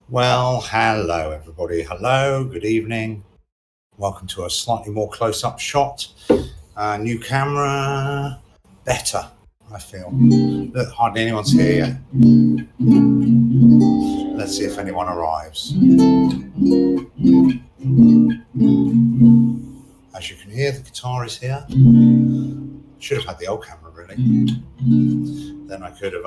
Well, hello everybody. Hello, good evening. Welcome to a slightly more close-up shot. New camera, better, I feel. Look, hardly anyone's here yet. Let's see if anyone arrives. As you can hear, the guitar is here. Should have had the old camera, really. Then I could have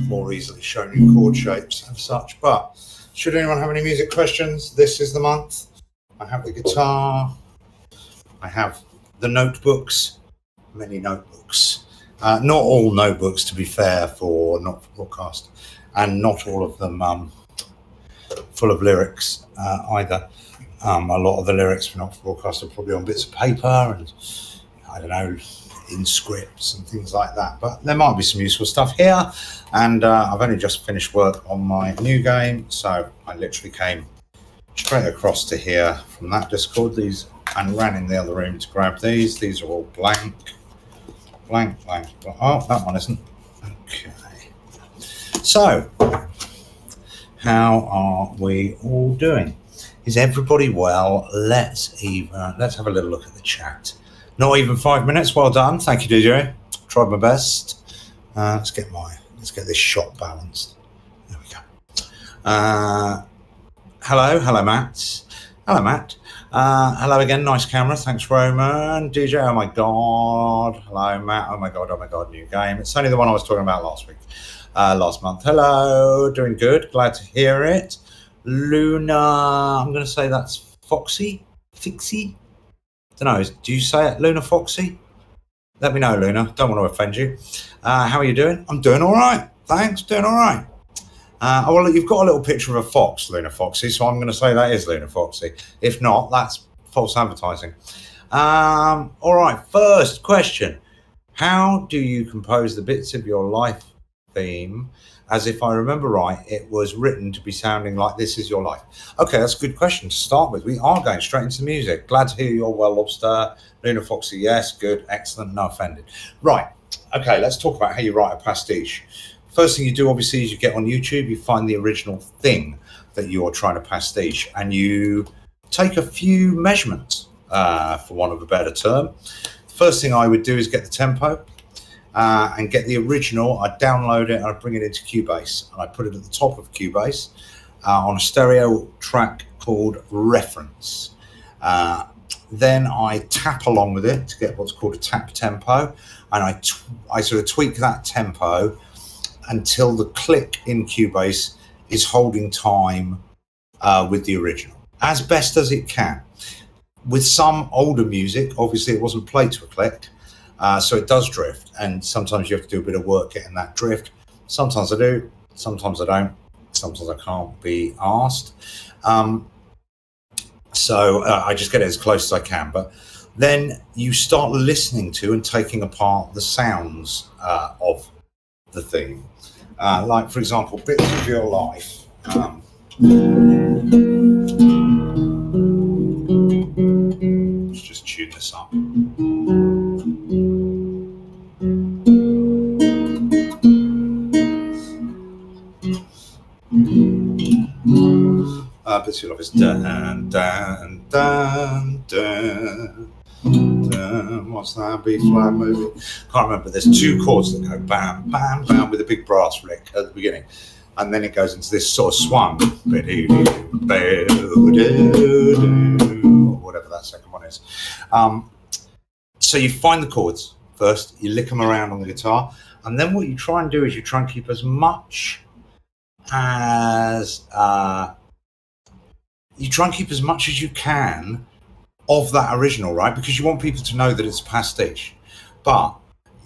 more easily shown you chord shapes and such. But should anyone have any music questions, this is the month. I have the guitar. I have the notebooks, many notebooks. Not all notebooks, to be fair, for Not for Broadcast, and not all of them full of lyrics either. A lot of the lyrics for Not for Broadcast are probably on bits of paper and, I don't know, in scripts and things like that. But there might be some useful stuff here. And I've only just finished work on my new game, so I literally came straight across to here from that Discord and ran in the other room to grab these. These are all blank. Oh, that one isn't. Okay. So, how are we all doing? Is everybody well? Let's have a little look at the chat. Not even 5 minutes. Well done. Thank you, DJ. Tried my best. Let's get this shot balanced. There we go. Hello, Matt. Hello, Matt. Hello again. Nice camera. Thanks, Roman. DJ. Oh my God. Hello, Matt. Oh my God. New game. It's only the one I was talking about last month. Hello. Doing good. Glad to hear it. Luna. I'm going to say that's Fixie. Don't know. Do you say it, Luna Foxy? Let me know, Luna. Don't want to offend you. How are you doing? I'm doing all right. Thanks. Doing all right. Well, you've got a little picture of a fox, Luna Foxy, so I'm going to say that is Luna Foxy. If not, that's false advertising. All right. First question. How do you compose the bits of your life theme? As if I remember right, it was written to be sounding like This Is Your Life. Okay, that's a good question to start with. We are going straight into music. Glad to hear you're well, Lobster. Luna Foxy, yes, good, excellent, no offended. Right, okay, let's talk about how you write a pastiche. First thing you do, obviously, is you get on YouTube, you find the original thing that you're trying to pastiche, and you take a few measurements, for want of a better term. The first thing I would do is get the tempo. And get the original. I download it and I bring it into Cubase and I put it at the top of Cubase on a stereo track called Reference. Then I tap along with it to get what's called a tap tempo, and I sort of tweak that tempo until the click in Cubase is holding time with the original as best as it can. With some older music, obviously it wasn't played to a click. So it does drift, and sometimes you have to do a bit of work getting that drift. Sometimes I do, sometimes I don't, sometimes I can't be asked. So I just get it as close as I can. But then you start listening to and taking apart the sounds of the theme. Like, for example, Bits of Your Life. Let's just tune this up. Bits of Your Life is dun, dun, dun, dun, dun. What's that? B flat movie? Can't remember. There's two chords that go bam, bam, bam with a big brass lick at the beginning. And then it goes into this sort of swung, or whatever that second one is. So you find the chords first, you lick them around on the guitar, and then what you try and do is you try and keep as much as you can of that original, right? Because you want people to know that it's a pastiche. But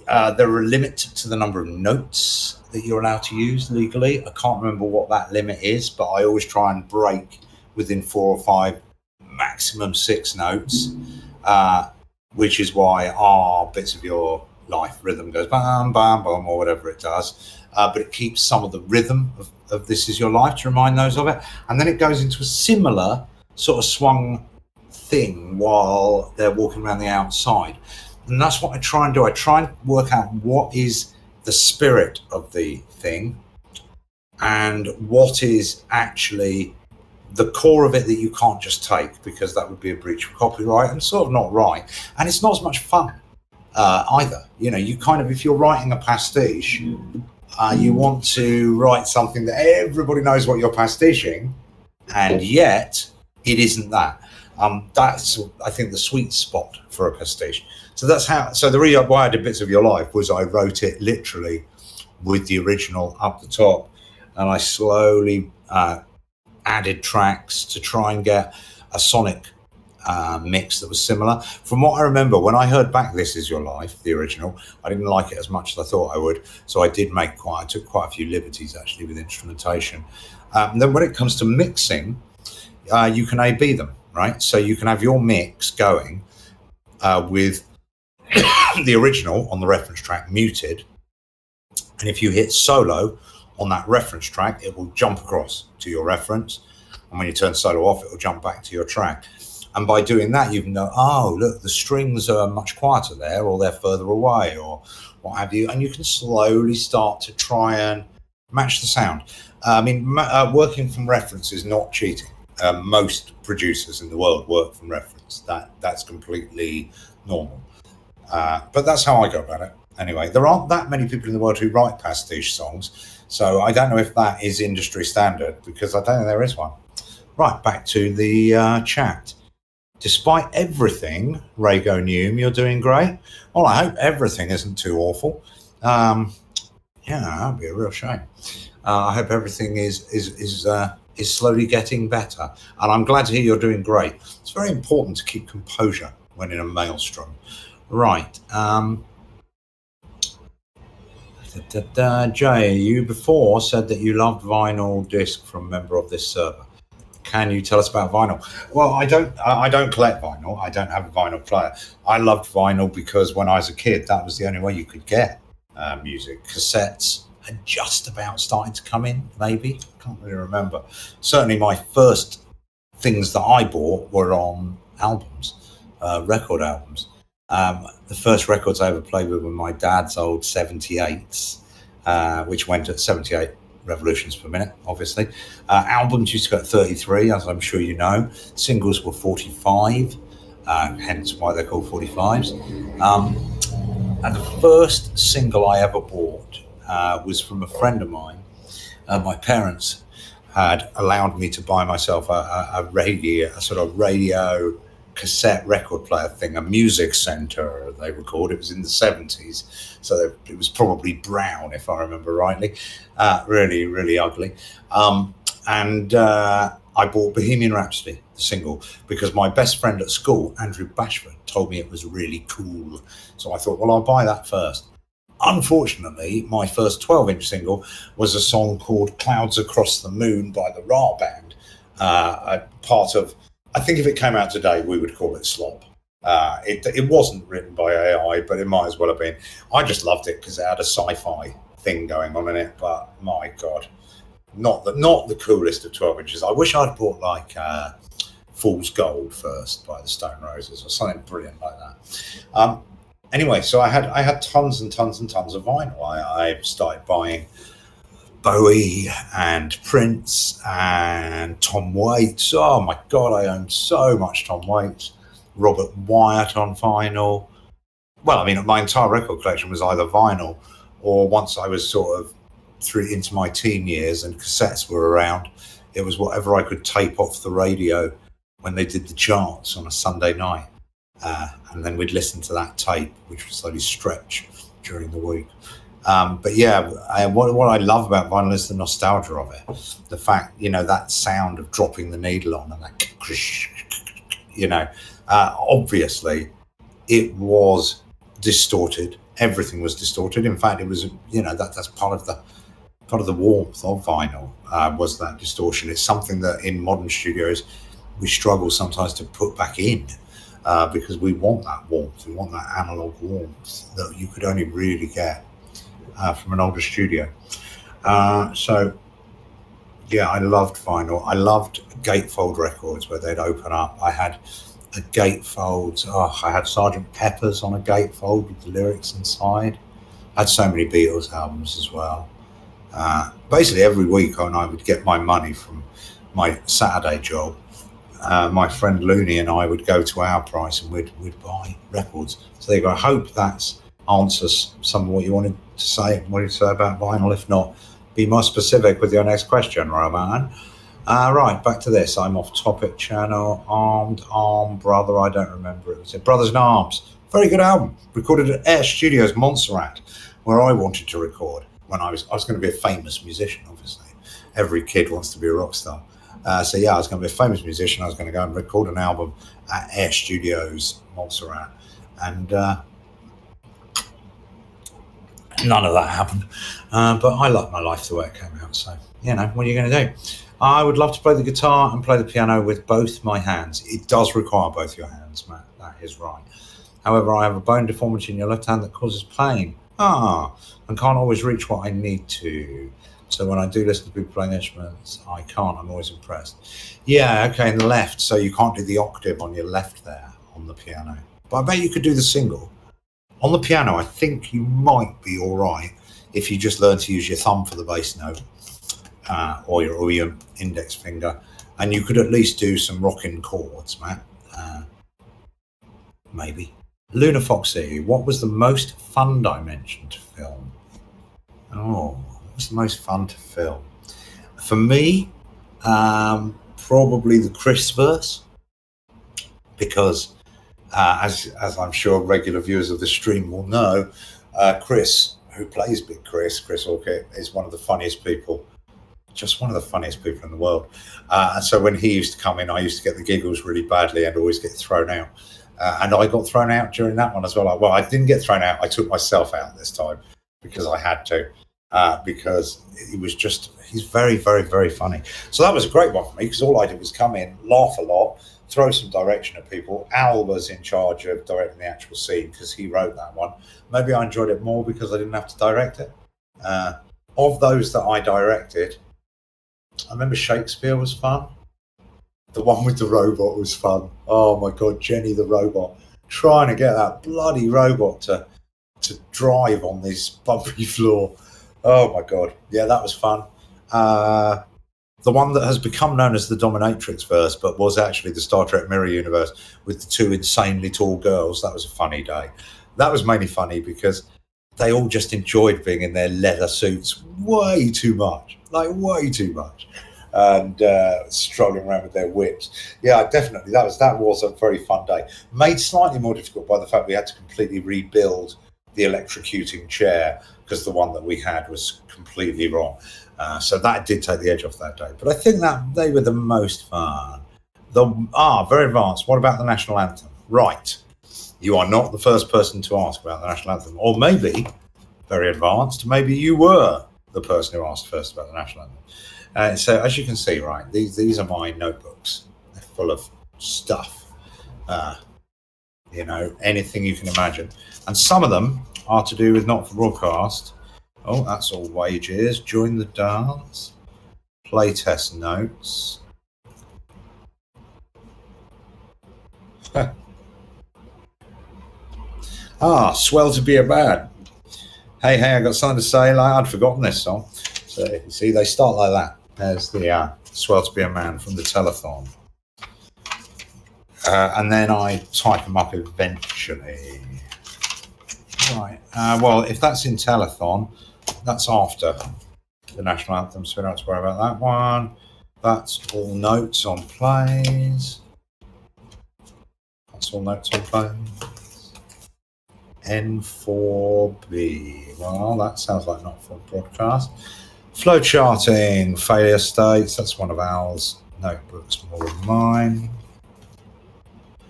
there are a limit to the number of notes that you're allowed to use legally. I can't remember what that limit is, but I always try and break within 4 or 5, maximum 6 notes, which is why Bits of Your Life rhythm goes bam, bam, bam, or whatever it does. But it keeps some of the rhythm of This Is Your Life to remind those of it. And then it goes into a similar sort of swung thing while they're walking around the outside. And that's what I try and do. I try and work out what is the spirit of the thing and what is actually the core of it that you can't just take, because that would be a breach of copyright and sort of not right. And it's not as much fun either. You know, you kind of, if you're writing a pastiche, you want to write something that everybody knows what you're pastiching, and yet it isn't that. That's, I think, the sweet spot for a pastiche. So that's how. So the reason why I did Bits of Your Life was I wrote it literally with the original up the top, and I slowly added tracks to try and get a sonic mix that was similar. From what I remember, when I heard back This Is Your Life, the original, I didn't like it as much as I thought I would. So I took quite a few liberties actually with instrumentation. And then when it comes to mixing, you can A/B them, right? So you can have your mix going with the original on the reference track muted. And if you hit solo on that reference track, it will jump across to your reference. And when you turn solo off, it will jump back to your track. And by doing that, you can know, oh, look, the strings are much quieter there, or they're further away, or what have you. And you can slowly start to try and match the sound. I mean, working from reference is not cheating. Most producers in the world work from reference. That's completely normal. But that's how I go about it. Anyway, there aren't that many people in the world who write pastiche songs. So I don't know if that is industry standard, because I don't think there is one. Right, back to the chat. Despite everything, Rago Neum, you're doing great. Well, I hope everything isn't too awful. Yeah, that'd be a real shame. I hope everything is slowly getting better, and I'm glad to hear you're doing great. It's very important to keep composure when in a maelstrom. Right. Jay, you before said that you loved vinyl disc from a member of this server. Can you tell us about vinyl? Well, I don't collect vinyl. I don't have a vinyl player. I loved vinyl because when I was a kid, that was the only way you could get music. Cassettes had just about started to come in, maybe. Can't really remember. Certainly my first things that I bought were on albums, record albums. The first records I ever played with were my dad's old 78s, which went at 78 revolutions per minute, obviously. Albums used to go at 33, as I'm sure you know. Singles were 45, hence why they're called 45s. And the first single I ever bought was from a friend of mine. My parents had allowed me to buy myself a sort of radio cassette record player thing, a music center, they were called. It was in the 70s, so it was probably brown, if I remember rightly. Really, really ugly. And I bought Bohemian Rhapsody, the single, because my best friend at school, Andrew Bashford, told me it was really cool. So I thought, well, I'll buy that first. Unfortunately, my first 12-inch single was a song called Clouds Across the Moon by the Ra Band, a part of, I think if it came out today, we would call it slop. It wasn't written by AI, but it might as well have been. I just loved it because it had a sci-fi thing going on in it, but my God, not the coolest of 12 inches. I wish I'd bought like Fool's Gold first by the Stone Roses or something brilliant like that. Anyway, so I had tons and tons and tons of vinyl. I started buying Bowie and Prince and Tom Waits. Oh my God, I owned so much Tom Waits. Robert Wyatt on vinyl. Well, I mean, my entire record collection was either vinyl, or once I was sort of through into my teen years and cassettes were around, it was whatever I could tape off the radio when they did the charts on a Sunday night. And then we'd listen to that tape, which would slowly stretch during the week. But yeah, what I love about vinyl is the nostalgia of it. The fact, that sound of dropping the needle on and that, obviously it was distorted. Everything was distorted. In fact, it was, that's part of the warmth of vinyl, was that distortion. It's something that in modern studios we struggle sometimes to put back in. Because we want that warmth, we want that analog warmth that you could only really get from an older studio. So, yeah, I loved vinyl. I loved gatefold records where they'd open up. I had a gatefold. I had Sgt. Pepper's on a gatefold with the lyrics inside. I had so many Beatles albums as well. Basically, every week when I would get my money from my Saturday job, my friend Looney and I would go to Our Price and we'd buy records. So there you go. I hope that answers some of what you wanted to say. What you say about vinyl? If not, be more specific with your next question, Roman. Right, back to this. I'm off topic. Channel Arm Brother. I don't remember it. Was it Brothers in Arms? Very good album. Recorded at Air Studios Montserrat, where I wanted to record when I was going to be a famous musician. Obviously, every kid wants to be a rock star. So yeah, I was going to be a famous musician. I was going to go and record an album at Air Studios Montserrat, and none of that happened. But I like my life the way it came out. So what are you going to do? I would love to play the guitar and play the piano with both my hands. It does require both your hands, Matt. That is right. However, I have a bone deformity in your left hand that causes pain. And can't always reach what I need to. So when I do listen to people playing instruments, I can't. I'm always impressed. Yeah, okay, in the left. So you can't do the octave on your left there on the piano. But I bet you could do the single. On the piano, I think you might be all right if you just learn to use your thumb for the bass note or your index finger. And you could at least do some rocking chords, Matt. Maybe. Luna Foxy, what was the most fun dimension to film? What was the most fun to film? For me, probably the Chris verse, because as I'm sure regular viewers of the stream will know, Chris, who plays Big Chris Orchid, is one of the funniest people, just one of the funniest people in the world. And so when he used to come in, I used to get the giggles really badly and always get thrown out. And I got thrown out during that one as well. Well, I didn't get thrown out. I took myself out this time because I had to, because he's very, very, very funny. So that was a great one for me because all I did was come in, laugh a lot, throw some direction at people. Al was in charge of directing the actual scene because he wrote that one. Maybe I enjoyed it more because I didn't have to direct it. Of those that I directed, I remember Shakespeare was fun. The one with the robot was fun. Oh my God, Jenny the robot. Trying to get that bloody robot to drive on this bumpy floor. Oh my God. Yeah, that was fun. The one that has become known as the Dominatrix verse, but was actually the Star Trek Mirror Universe with the two insanely tall girls. That was a funny day. That was mainly funny because they all just enjoyed being in their leather suits way too much. Like way too much. And strolling around with their whips. Yeah, definitely. That was a very fun day. Made slightly more difficult by the fact we had to completely rebuild the electrocuting chair because the one that we had was completely wrong. So that did take the edge off that day. But I think that they were the most fun. Very advanced. What about the national anthem? Right. You are not the first person to ask about the national anthem. Or maybe, very advanced, maybe you were the person who asked first about the national anthem. So as you can see, right, these are my notebooks. They're full of stuff, anything you can imagine. And some of them are to do with Not for Broadcast. Oh, that's all wages. Join the dance. Playtest notes. Swell to be a man. Hey, I got something to say. Like I'd forgotten this song. So you see, they start like that. There's the Swell to be a Man from the telethon. And then I type them up eventually. Right. Well, if that's in telethon, that's after the national anthem, so we don't have to worry about that one. That's all notes on plays. That's all notes on plays. N4B. Well, that sounds like Not for Broadcast. Flow charting, failure states, that's one of Al's notebooks, more than mine.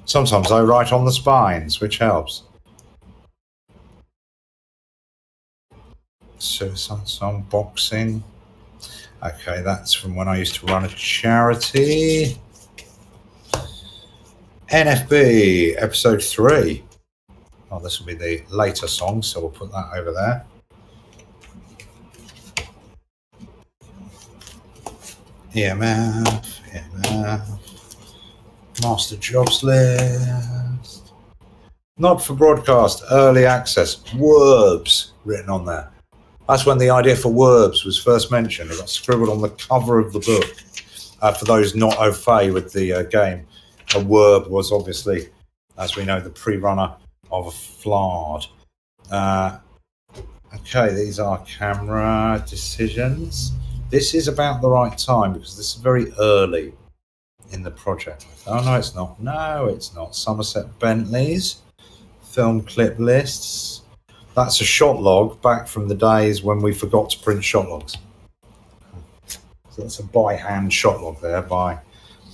Sometimes I write on the spines, which helps. Suicide song, boxing. Okay, that's from when I used to run a charity. NFB, episode 3. Oh, this will be the later song, so we'll put that over there. EMF, master jobs list. Not for broadcast, early access, Werbs. written on there. That's when the idea for verbs was first mentioned. It got scribbled on the cover of the book. For those not au fait with the game, a verb was obviously, as we know, the pre-runner of a flard. Okay, these are camera decisions. This is about the right time because this is very early in the project. Oh, no, it's not. No, it's not. Somerset Bentleys, film clip lists. That's a shot log back from the days when we forgot to print shot logs. So that's a by hand shot log there I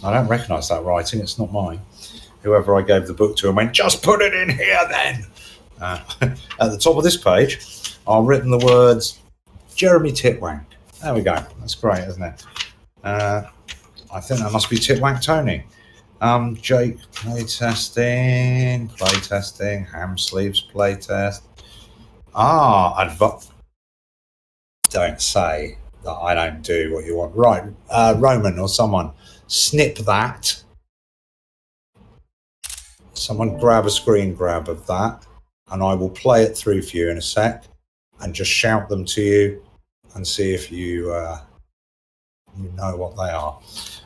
don't recognise that writing, it's not mine. Whoever I gave the book to and went, just put it in here then. At the top of this page are written the words Jeremy Titwank. There we go. That's great, isn't it? I think that must be Titwank Tony. Jake playtesting, ham sleeves playtest. Don't say that I don't do what you want. Right, Roman or someone, snip that. Someone grab a screen grab of that, and I will play it through for you in a sec, and just shout them to you, and see if you know what they are.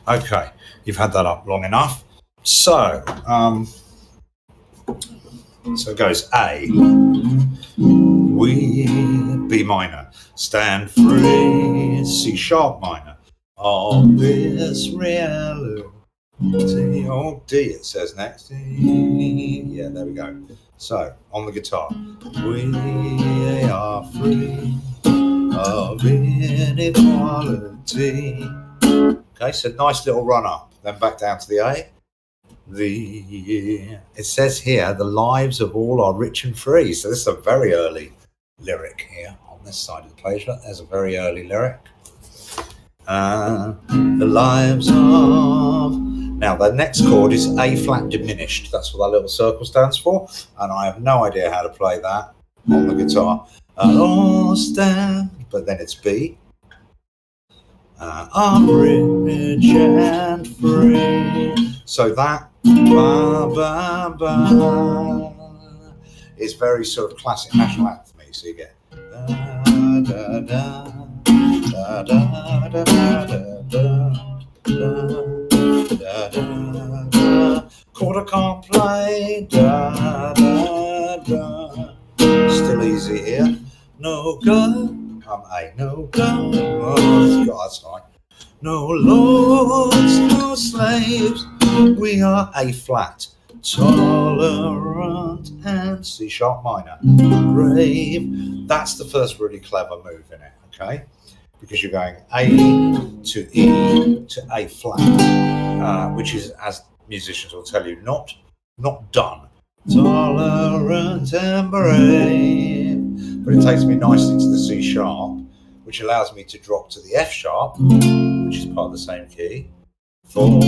Okay, you've had that up long enough. So, so it goes A. We, B minor, stand free, C sharp minor, of this reality. Oh, D it says next. Yeah, there we go. So, on the guitar. We are free of inequality. Okay, so nice little run up, then back down to the A. It says here, the lives of all are rich and free. So this is a very early lyric here on this side of the page. Look, there's a very early lyric. The lives of... Now, the next chord is A flat diminished. That's what that little circle stands for. And I have no idea how to play that on the guitar. All stand, but then it's B. I'm rich and free. So that ba, ba, ba, is very sort of classic national anthem. So you get da, da, da, da, da, da, da, da, da, da, da. Chord I can't play. Da, da, da. Still easy here. No go. A, no God, oh, God, that's high. No lords, no slaves, we are A flat, tolerant and C sharp minor, brave. That's the first really clever move in it, okay? Because you're going A to E to A flat, which is, as musicians will tell you, not done. Tolerant and brave. But it takes me nicely to the C sharp, which allows me to drop to the F sharp, which is part of the same key, forward.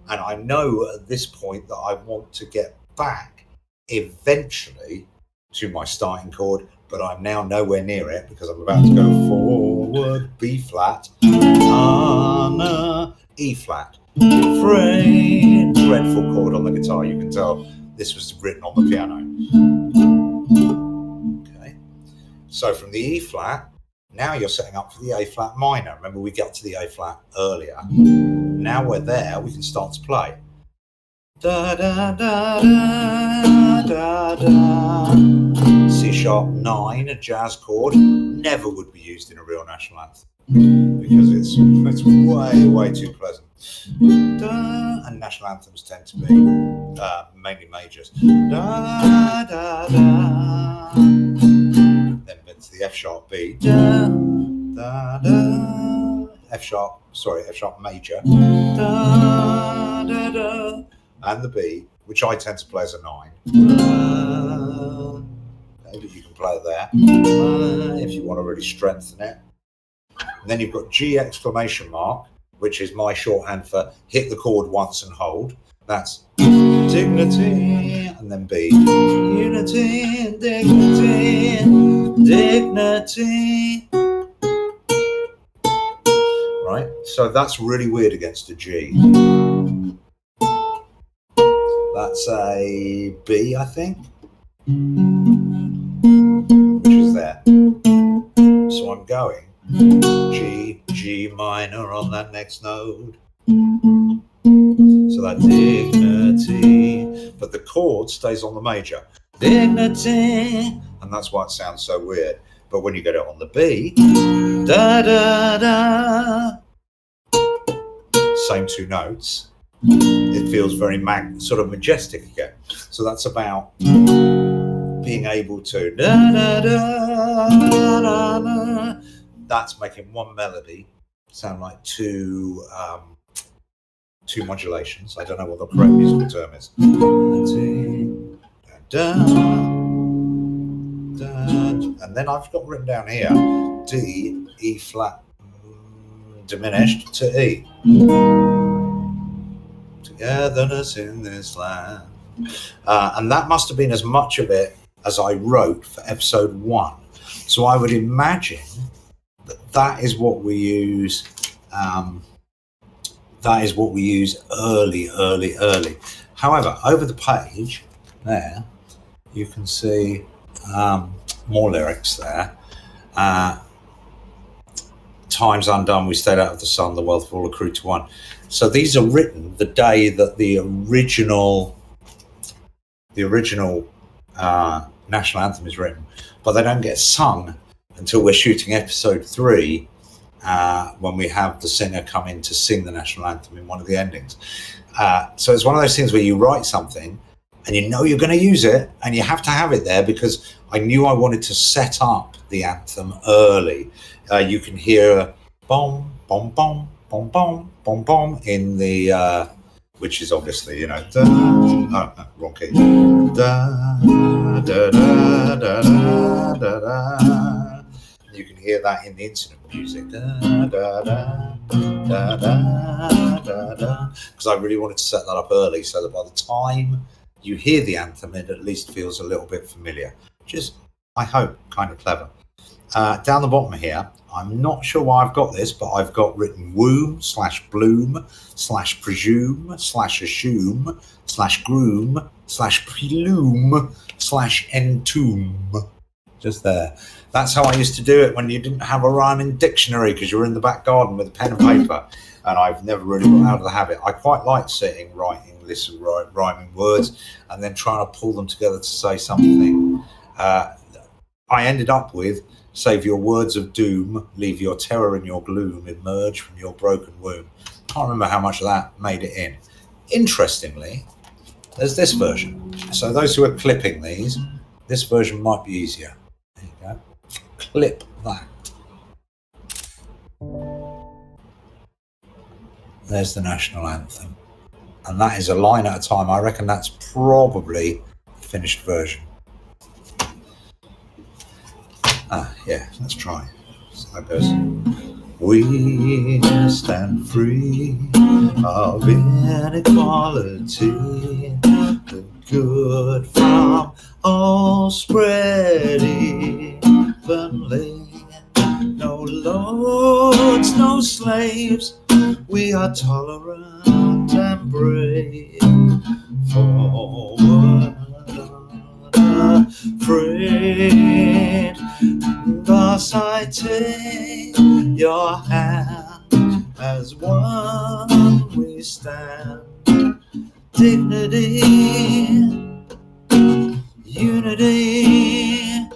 And I know at this point that I want to get back eventually to my starting chord, but I'm now nowhere near it because I'm about to go forward, B flat, E flat. Frame, dreadful chord on the guitar. You can tell this was written on the piano. Okay, so from the E flat, now you're setting up for the A flat minor. Remember, we got to the A flat earlier. Now we're there, we can start to play. Da da da da da da. C sharp 9, a jazz chord, never would be used in a real national anthem because it's way too pleasant. Da, and national anthems tend to be mainly majors. Da da da. Then to the F sharp B. Da da da. F sharp major. Da da da. And the B, which I tend to play as a 9. But you can play it there if you want to really strengthen it. And then you've got G exclamation mark, which is my shorthand for hit the chord once and hold. That's dignity, and then B, unity, dignity, dignity. Right, so that's really weird against a G. That's a B, I think. there. So I'm going G minor on that next note. So that dignity, but the chord stays on the major. Dignity, and that's why it sounds so weird. But when you get it on the B, da da da, same two notes, it feels very sort of majestic again. So that's about being able to da da da da da. That's making one melody sound like two modulations. I don't know what the correct musical term is. And then I've got written down here D, E flat diminished to E. Togetherness in this land. And that must have been as much of it as I wrote for episode 1. So I would imagine that is what we use. That is what we use early. However, over the page there, you can see more lyrics there. Times undone, we stayed out of the sun, the wealth of all accrued to one. So these are written the day that the original national anthem is written, but they don't get sung until we're shooting episode 3. When we have the singer come in to sing the national anthem in one of the endings. So it's one of those things where you write something and you know you're going to use it and you have to have it there, because I knew I wanted to set up the anthem early. You can hear bom, bom, bom, bom, bom, bom, bom in the, which is obviously, da, wrong key. Da, da, da, da, da, da, da. You can hear that in the incident music, da, da, da, da, da, da, da, because I really wanted to set that up early so that by the time you hear the anthem, it at least feels a little bit familiar, which is, I hope, kind of clever. Down the bottom here, I'm not sure why I've got this, but I've got written womb / bloom / presume / assume / groom / plume / entomb. Just there. That's how I used to do it when you didn't have a rhyming dictionary, because you were in the back garden with a pen and paper, and I've never really got out of the habit. I quite like sitting, writing lists of rhyming words and then trying to pull them together to say something. I ended up with, save your words of doom, leave your terror in your gloom, emerge from your broken womb. Can't remember how much of that made it in. Interestingly, there's this version. So those who are clipping these, this version might be easier. There you go. Clip that. There's the national anthem. And that is a line at a time. I reckon that's probably the finished version. Yeah, let's try. So that goes. We stand free of inequality, the good from all spreading evenly. No lords, no slaves, we are tolerant and brave. Forward, afraid, thus I take your hand, as one we stand. Dignity, unity,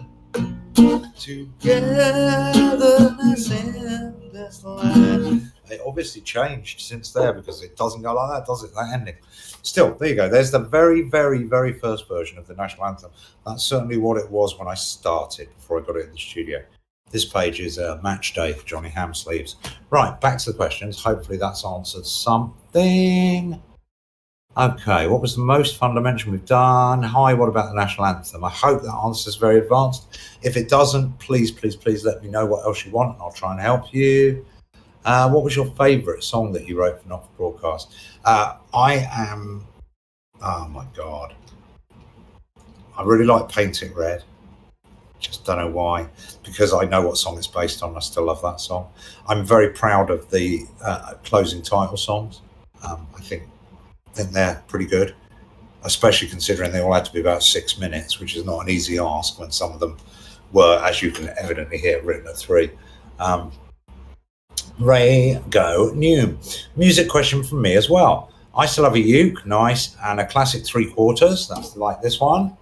togetherness in this land. It obviously changed since there, because it doesn't go like that, does it? That ending. Still, there you go. There's the very, very, very first version of the national anthem. That's certainly what it was when I started, before I got it in the studio. This page is a match day for Johnny Hamsleeves. Right, back to the questions. Hopefully that's answered something. Okay, what was the most fundamental we've done? Hi, what about the national anthem? I hope that answers very advanced. If it doesn't, please, please, please let me know what else you want, and I'll try and help you. What was your favourite song that you wrote for Not for Broadcast? Oh my God. I really like Paint It Red. Just don't know why, because I know what song it's based on. I still love that song. I'm very proud of the closing title songs. I think they're pretty good, especially considering they all had to be about 6 minutes, which is not an easy ask when some of them were, as you can evidently hear, written at 3. Ray Go New. Music question from me as well. I still have a uke, nice, and a classic 3/4. That's like this one.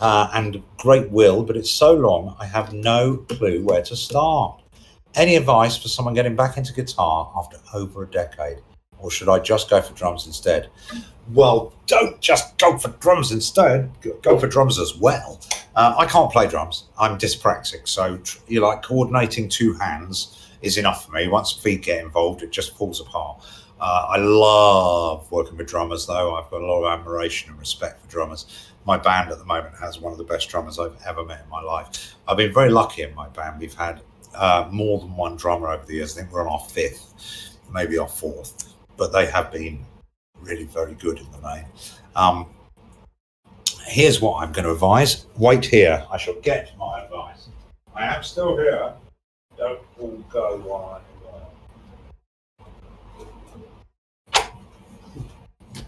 And great will, but it's so long, I have no clue where to start. Any advice for someone getting back into guitar after over a decade? Or should I just go for drums instead? Well, don't just go for drums instead. Go for drums as well. I can't play drums. I'm dyspraxic. So you're like coordinating 2 hands is enough for me. Once feet get involved, it just falls apart. I love working with drummers, though. I've got a lot of admiration and respect for drummers. My band at the moment has one of the best drummers I've ever met in my life. I've been very lucky in my band. We've had more than one drummer over the years. I think we're on our 5th, maybe our 4th. But they have been really very good in the main. Here's what I'm going to advise. Wait here. I shall get my advice. I am still here. Don't all go while I'm away.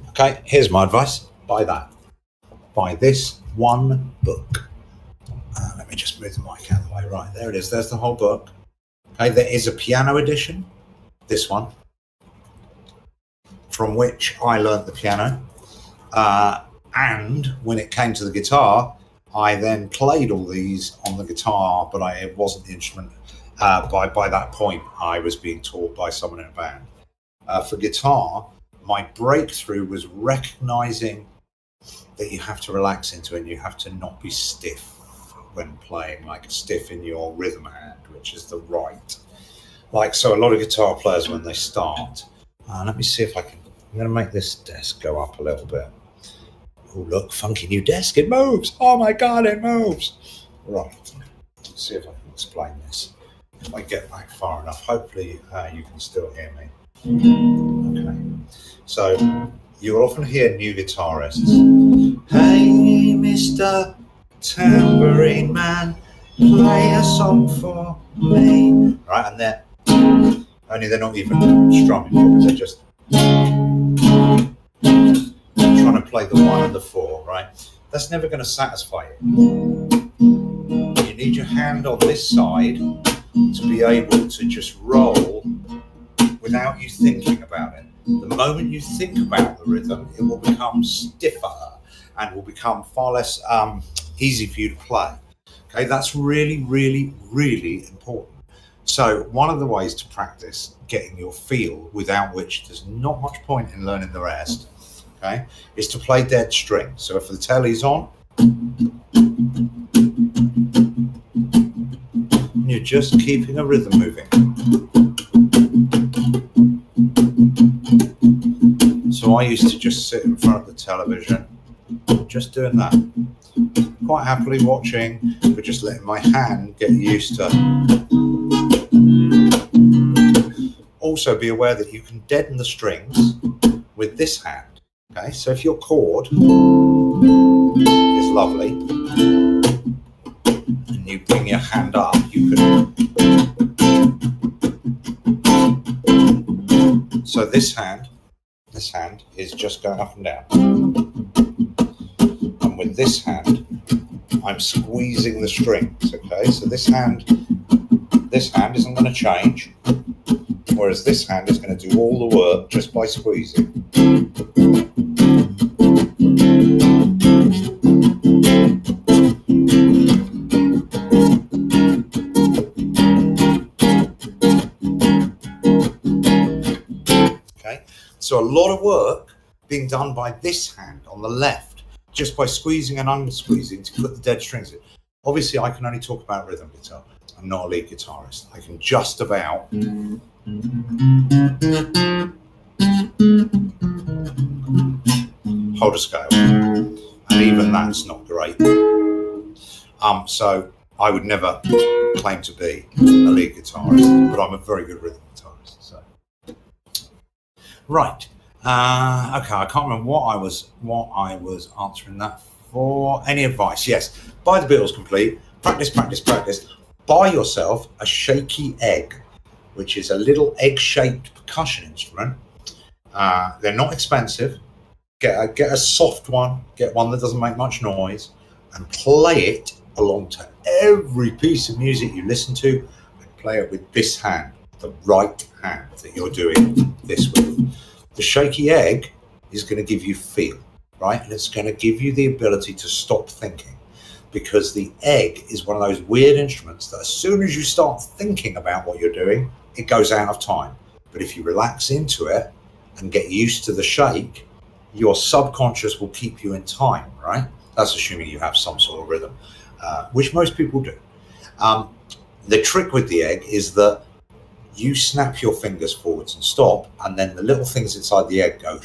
Okay, here's my advice. Buy that. Buy this one book. Let me just move the mic out of the way. Right, there it is. There's the whole book. Okay, there is a piano edition. This one. From which I learnt the piano. And when it came to the guitar, I then played all these on the guitar, but it wasn't the instrument. By that point, I was being taught by someone in a band. For guitar, my breakthrough was recognizing that you have to relax into it and you have to not be stiff when playing, like stiff in your rhythm hand, which is the right. Like, so a lot of guitar players, when they start, let me see if I can, I'm going to make this desk go up a little bit. Oh, look, funky new desk, it moves. Oh my God, it moves. Right, let's see if I can explain this. If I get back far enough, hopefully you can still hear me. Okay, so you'll often hear new guitarists, hey, Mr. Tambourine Man, play a song for me. Right, and they're not even strumming, they're just trying to play the 1 and the 4, right? That's never going to satisfy you. You need your hand on this side to be able to just roll without you thinking about it. The moment you think about the rhythm, it will become stiffer and will become far less easy for you to play. Okay, that's really, really, really important. So one of the ways to practice getting your feel, without which there's not much point in learning the rest, okay, is to play dead string. So if the telly's on, you're just keeping a rhythm moving. So I used to just sit in front of the television, just doing that. Quite happily watching, but just letting my hand get used to. Also be aware that you can deaden the strings with this hand. Okay, so if your chord is lovely and you bring your hand up, you can. So this hand is just going up and down. And with this hand, I'm squeezing the strings, okay? So this hand isn't going to change, whereas this hand is going to do all the work just by squeezing. Okay, so a lot of work being done by this hand on the left, just by squeezing and unsqueezing to put the dead strings in. Obviously, I can only talk about rhythm guitar. I'm not a lead guitarist. I can just about hold a scale, and even that's not great. So I would never claim to be a lead guitarist, but I'm a very good rhythm guitarist. So, right. Okay, I can't remember what I was answering that for. Any advice? Yes. Buy the Beatles complete. Practice, practice, practice. Buy yourself a shaky egg, which is a little egg-shaped percussion instrument. They're not expensive. Get a soft one. Get one that doesn't make much noise, and play it belong to every piece of music you listen to. I play it with this hand, the right hand that you're doing this with. The shaky egg is going to give you feel, right? And it's going to give you the ability to stop thinking, because the egg is one of those weird instruments that as soon as you start thinking about what you're doing, it goes out of time. But if you relax into it and get used to the shake, your subconscious will keep you in time, right? That's assuming you have some sort of rhythm, which most people do. The trick with the egg is that you snap your fingers forwards and stop, and then the little things inside the egg go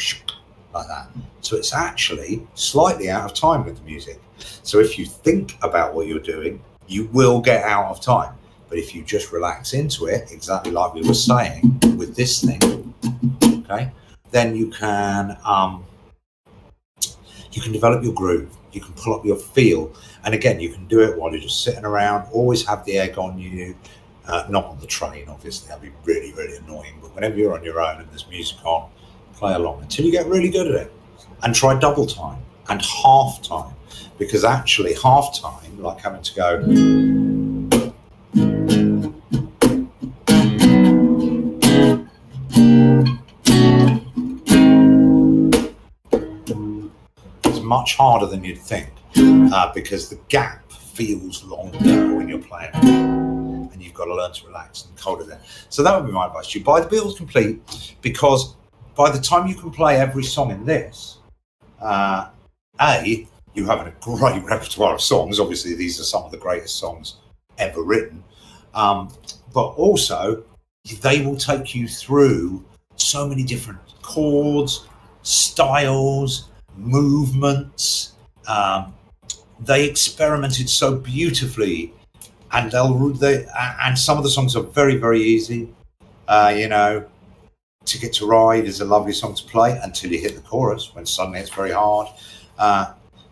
like that. So it's actually slightly out of time with the music. So if you think about what you're doing, you will get out of time. But if you just relax into it, exactly like we were saying with this thing, okay, then you can develop your groove. You can pull up your feel. And again, you can do it while you're just sitting around. Always have the egg on you. Not on the train, obviously. That'd be really, really annoying. But whenever you're on your own and there's music on, play along until you get really good at it. And try double time and half time. Because actually, half time, like having to go... it's much harder than you'd think. Because the gap feels longer when you're playing it. And you've got to learn to relax and hold it there. So that would be my advice to you. Buy the Beatles complete, because by the time you can play every song in this, you have a great repertoire of songs. Obviously, these are some of the greatest songs ever written. But also, they will take you through so many different chords, styles, movements. They experimented so beautifully, and and some of the songs are very, very easy. Ticket to Ride is a lovely song to play until you hit the chorus, when suddenly it's very hard.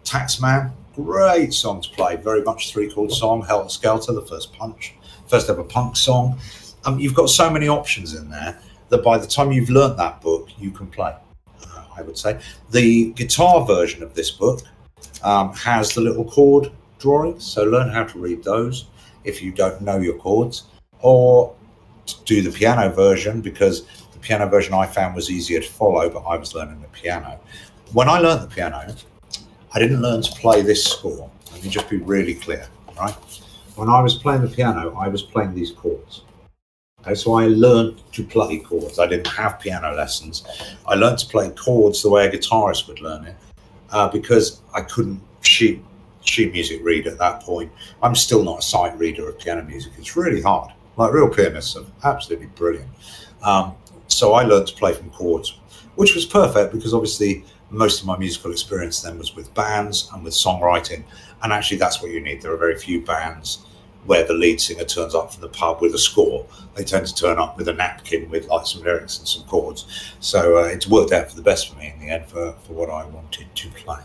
Taxman, great song to play, very much 3-chord song. Helter Skelter, the first ever punk song. You've got so many options in there that by the time you've learnt that book, you can play, I would say. The guitar version of this book has the little chord drawings, so learn how to read those if you don't know your chords, or do the piano version, because the piano version I found was easier to follow, but I was learning the piano. When I learned the piano, I didn't learn to play this score. Let me just be really clear, right? When I was playing the piano, I was playing these chords. Okay, so I learned to play chords. I didn't have piano lessons. I learned to play chords the way a guitarist would learn it, because I couldn't sheet music read at that point. I'm still not a sight reader of piano music. It's really hard. Like, real pianists are absolutely brilliant. So I learned to play from chords, which was perfect, because obviously most of my musical experience then was with bands and with songwriting. And actually that's what you need. There are very few bands where the lead singer turns up from the pub with a score. They tend to turn up with a napkin with like some lyrics and some chords. So it's worked out for the best for me in the end for what I wanted to play.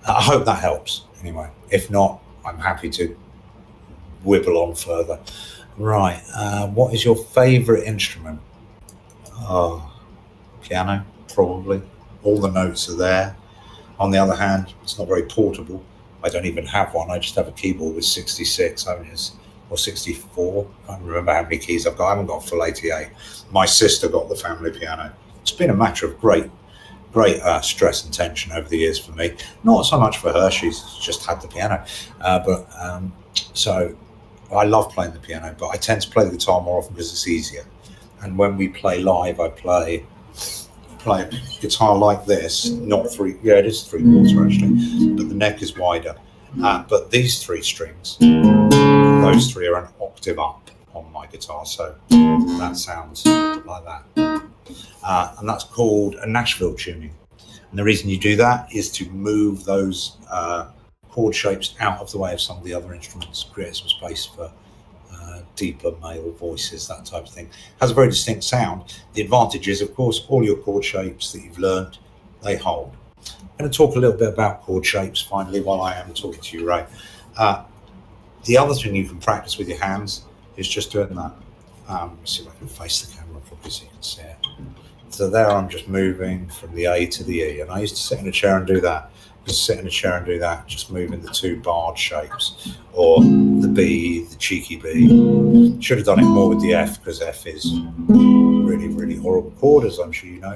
I hope that helps anyway. If not, I'm happy to wibble on further. Right, what is your favourite instrument? Oh, piano, probably. All the notes are there. On the other hand, it's not very portable. I don't even have one. I just have a keyboard with 66, or 64. I can't remember how many keys I've got. I haven't got a full 88. My sister got the family piano. It's been a matter of great stress and tension over the years for me. Not so much for her. She's just had the piano. So I love playing the piano, but I tend to play the guitar more often because it's easier. And when we play live, I play a guitar like this, not it is 3/4 actually, but the neck is wider. But these 3 strings, those 3 are an octave up on my guitar, so that sounds like that. And that's called a Nashville tuning. And the reason you do that is to move those chord shapes out of the way of some of the other instruments, create some space for deeper male voices, that type of thing. Has a very distinct sound. The advantage is, of course, all your chord shapes that you've learned, they hold. I'm going to talk a little bit about chord shapes finally while I am talking to you, Ray. The other thing you can practice with your hands is just doing that. Let's see if I can face the camera properly so you can see it. So there I'm just moving from the A to the E, and I used to sit in a chair and do that. Just sit in a chair and do that, just moving the two barred shapes, or the B, the cheeky B. Should have done it more with the F, because F is really, really horrible chord, as I'm sure you know.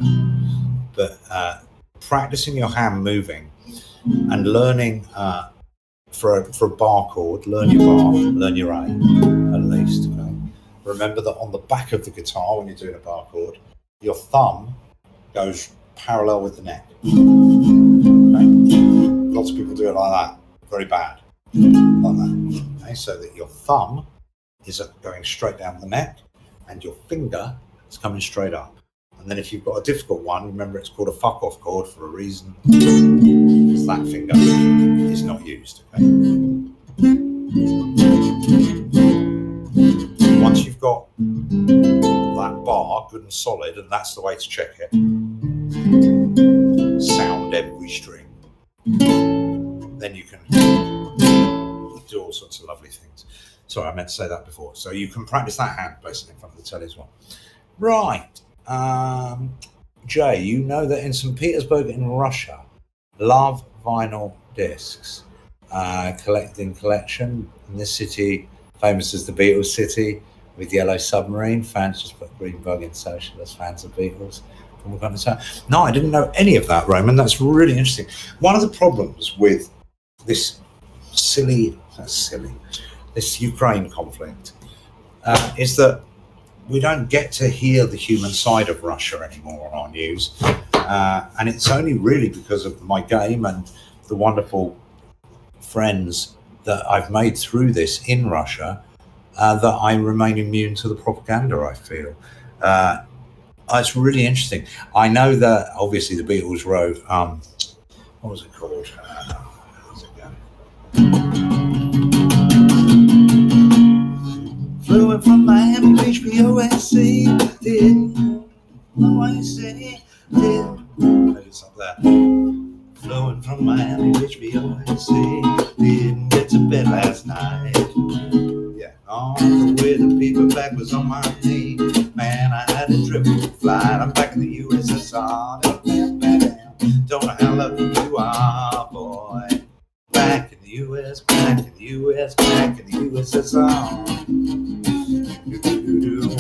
But practicing your hand moving and learning for a bar chord, learn your bar, learn your A, at least. Okay? Remember that on the back of the guitar, when you're doing a bar chord, your thumb goes parallel with the neck. Okay? Lots of people do it like that. Very bad. Like that. Okay? So that your thumb is going straight down the neck and your finger is coming straight up. And then if you've got a difficult one, remember it's called a fuck off chord for a reason. Because that finger is not used. Okay? Once you've got that bar good and solid, and that's the way to check it, sound every string. Then you can do all sorts of lovely things. Sorry, I meant to say that before. So you can practice that hand basically in front of the telly as well. Right. Jay, you know that in St. Petersburg in Russia, love vinyl discs. Collection in this city, famous as the Beatles city, with Yellow Submarine. Fans just put Green Bug in Socialist, fans of Beatles. No, I didn't know any of that, Roman. That's really interesting. One of the problems with this this Ukraine conflict is that we don't get to hear the human side of Russia anymore on our news. And it's only really because of my game and the wonderful friends that I've made through this in Russia that I remain immune to the propaganda, I feel. It's really interesting. I know that obviously the Beatles wrote, what was it called? How's it going? Flew in from Miami Beach, BOSC, didn't know I say, maybe it's up there. Flew in from Miami Beach, BOSC, didn't get to bed last night. Yeah, on the way the paperback was on my knee. Man, I had a triple flight. I'm back in the USSR. Don't know how lucky you are, boy. Back in the US, back in the US, back in the USSR.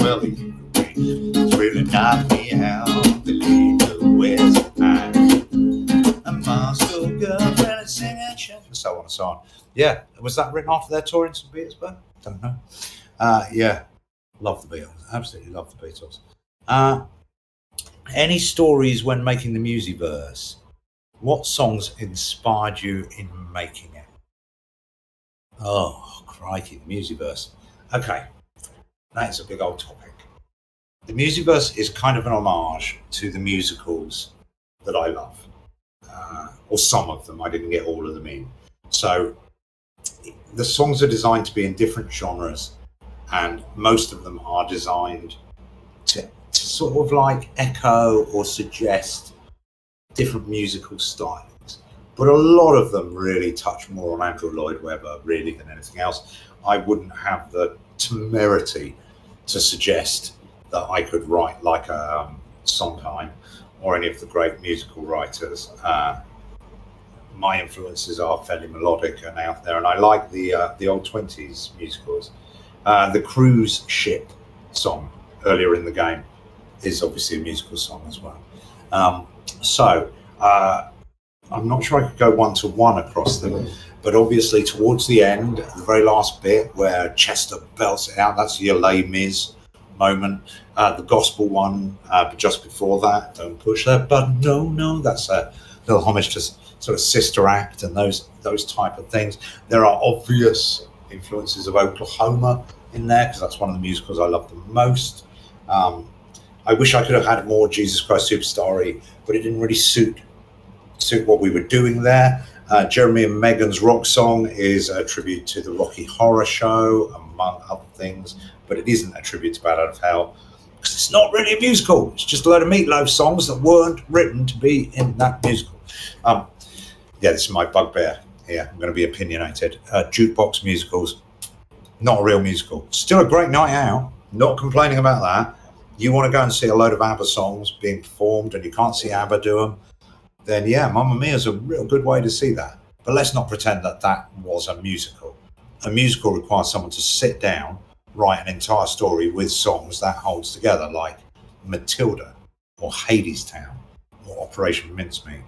Well, it's really knocked me out. Believe the West Side. A Moscow girlfriend and sing action. And so on and so on. Yeah, was that written after their tour in St. Petersburg? Don't know. Yeah, love the Beatles. Absolutely love the Beatles. Any stories when making the Musiverse? What songs inspired you in making it? Oh, crikey, the Musiverse. Okay, that's a big old topic. The Musiverse is kind of an homage to the musicals that I love, or some of them. I didn't get all of them in. So the songs are designed to be in different genres, and most of them are designed to sort of like echo or suggest different musical styles. But a lot of them really touch more on Andrew Lloyd Webber really than anything else. I wouldn't have the temerity to suggest that I could write like a Sondheim or any of the great musical writers. My influences are fairly melodic and out there, and I like the old 20s musicals. The cruise ship song earlier in the game is obviously a musical song as well. I'm not sure I could go one-to-one across them, but obviously towards the end, the very last bit where Chester belts it out, that's your Les Mis moment. The gospel one, but just before that, don't push that button, no, that's a little homage to sort of Sister Act and those type of things. There are obvious influences of Oklahoma in there, because that's one of the musicals I love the most. I wish I could have had more Jesus Christ Superstar-y, but it didn't really suit what we were doing there. Jeremy and Megan's rock song is a tribute to the Rocky Horror Show, among other things, but it isn't a tribute to Bad Out of Hell, because it's not really a musical. It's just a load of Meatloaf songs that weren't written to be in that musical. Yeah, this is my bugbear here. I'm going to be opinionated. Jukebox musicals, not a real musical. Still a great night out. Not complaining about that. You want to go and see a load of ABBA songs being performed and you can't see ABBA do them, then yeah, Mamma Mia is a real good way to see that. But let's not pretend that that was a musical. A musical requires someone to sit down, write an entire story with songs that holds together, like Matilda or Hadestown or Operation Mincemeat,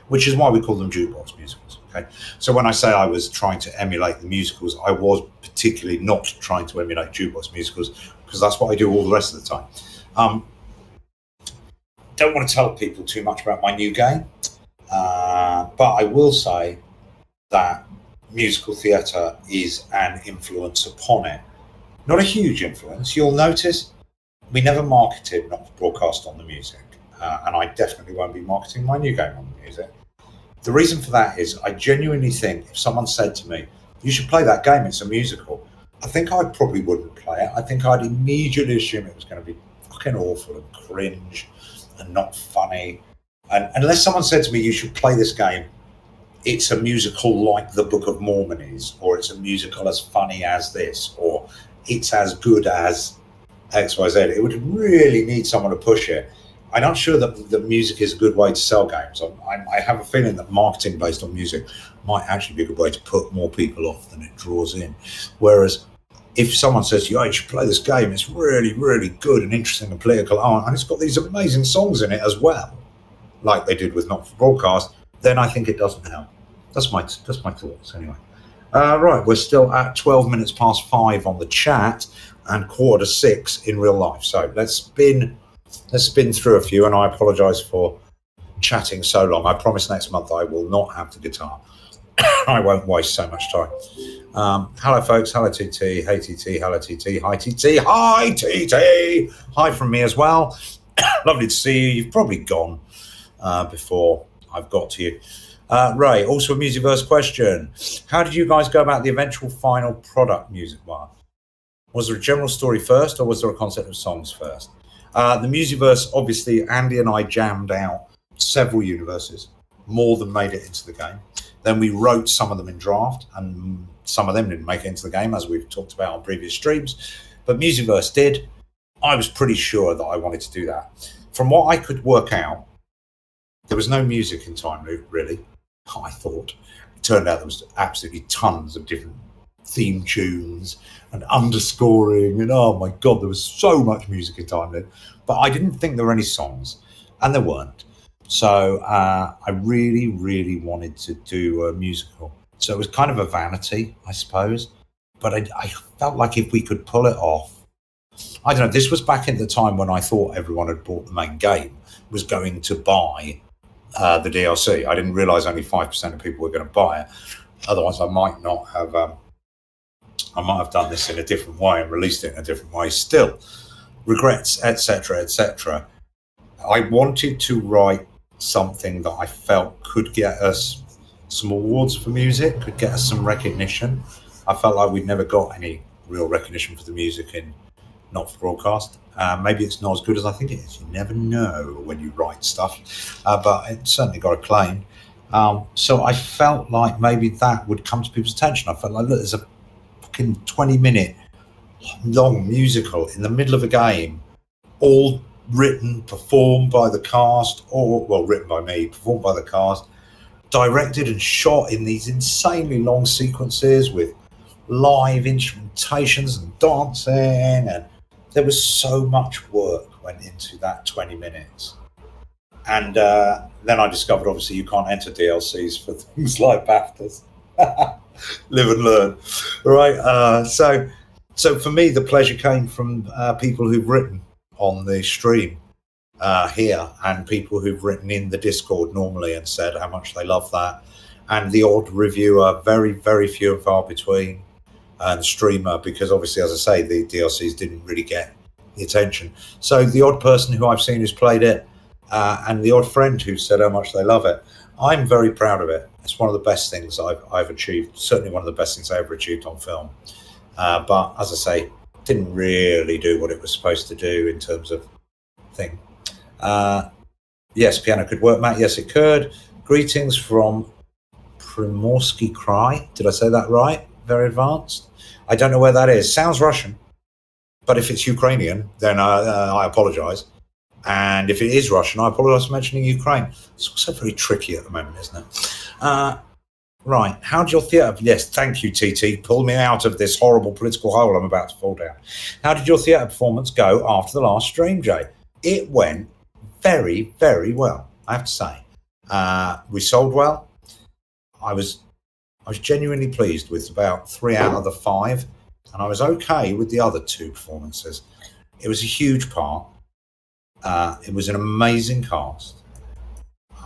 which is why we call them jukebox musicals. Okay, so when I say I was trying to emulate the musicals, I was particularly not trying to emulate jukebox musicals, because that's what I do all the rest of the time. Don't want to tell people too much about my new game, but I will say that musical theatre is an influence upon it. Not a huge influence. You'll notice we never marketed Not Broadcast on the music, and I definitely won't be marketing my new game on the music. The reason for that is I genuinely think if someone said to me, you should play that game, it's a musical, I think I probably wouldn't play it. I think I'd immediately assume it was going to be fucking awful and cringe and not funny. And unless someone said to me, you should play this game, it's a musical like the Book of Mormon is, or it's a musical as funny as this, or it's as good as XYZ, it would really need someone to push it. I'm not sure that the music is a good way to sell games. I have a feeling that marketing based on music might actually be a good way to put more people off than it draws in. Whereas if someone says to you, oh, you should play this game, it's really, really good and interesting and political, and it's got these amazing songs in it as well, like they did with Not for Broadcast, then I think it doesn't help. That's my thoughts anyway. Right, we're still at 12 minutes past 5 on the chat and 5:45 in real life. So let's spin through a few, and I apologise for chatting so long. I promise next month I will not have the guitar. I won't waste so much time. Hello, folks. Hello, TT. Hey, TT. Hello, TT. Hi, TT. Hi, TT. Hi from me as well. Lovely to see you. You've probably gone before I've got to you. Ray, also a Musiverse question. How did you guys go about the eventual final product music bar? Was there a general story first, or was there a concept of songs first? The Musiverse, obviously, Andy and I jammed out several universes, more than made it into the game. Then we wrote some of them in draft, and some of them didn't make it into the game, as we've talked about on previous streams. But Musiverse did. I was pretty sure that I wanted to do that. From what I could work out, there was no music in Time Loop, really, I thought. It turned out there was absolutely tons of different theme tunes and underscoring, and oh my God, there was so much music in Time Loop. But I didn't think there were any songs, and there weren't. So I really, really wanted to do a musical. So it was kind of a vanity, I suppose. But I felt like if we could pull it off, I don't know, this was back in the time when I thought everyone had bought the main game, was going to buy the DLC. I didn't realise only 5% of people were going to buy it. Otherwise, I might have done this in a different way and released it in a different way. Still, regrets, etc., etc. I wanted to write something that I felt could get us some awards for music, could get us some recognition. I felt like we'd never got any real recognition for the music in Not for Broadcast. Maybe it's not as good as I think it is. You never know when you write stuff, but it certainly got acclaimed. So I felt like maybe that would come to people's attention. I felt like, look, there's a fucking 20-minute long musical in the middle of a game, all written, performed by the cast, or, well, written by me, performed by the cast, directed and shot in these insanely long sequences with live instrumentations and dancing, and there was so much work went into that 20 minutes. And then I discovered, obviously, you can't enter DLCs for things like BAFTAs. Live and learn, right? So for me, the pleasure came from people who've written on the stream here, and people who've written in the Discord normally and said how much they love that. And the odd reviewer, very, very few and far between, and streamer, because obviously, as I say, the DLCs didn't really get the attention. So the odd person who I've seen who's played it, and the odd friend who said how much they love it, I'm very proud of it. It's one of the best things I've achieved, certainly one of the best things I ever achieved on film. But as I say, didn't really do what it was supposed to do in terms of thing. Yes, piano could work, Matt. Yes, it could. Greetings from Primorsky Cry. Did I say that right? Very advanced. I don't know where that is. Sounds Russian, but if it's Ukrainian, then I apologize. And if it is Russian, I apologise for mentioning Ukraine. It's also very tricky at the moment, isn't it? Right. How'd your theatre... Yes, thank you, TT. Pull me out of this horrible political hole I'm about to fall down. How did your theatre performance go after the last stream, Jay? It went very, very well, I have to say. We sold well. I was genuinely pleased with about 3 out of the 5, and I was okay with the other 2 performances. It was a huge part. It was an amazing cast.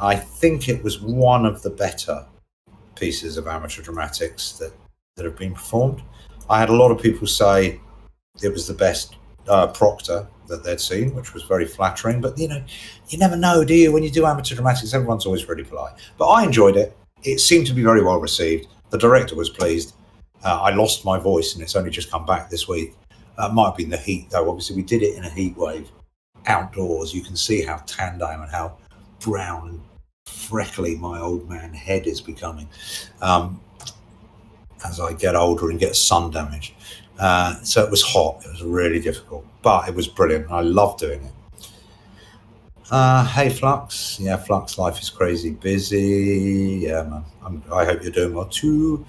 I think it was one of the better pieces of amateur dramatics that have been performed. I had a lot of people say it was the best Proctor that they'd seen, which was very flattering. But, you know, you never know, do you? When you do amateur dramatics, everyone's always really polite. But I enjoyed it. It seemed to be very well received. The director was pleased. I lost my voice, and it's only just come back this week. Might have been the heat, though. Obviously, we did it in a heat wave outdoors. You can see how tanned I am and how brown and freckly my old man head is becoming as I get older and get sun damage. So it was hot. It was really difficult, but it was brilliant. I love doing it. Hey, Flux. Yeah, Flux, life is crazy busy. Yeah, man. I hope you're doing well too.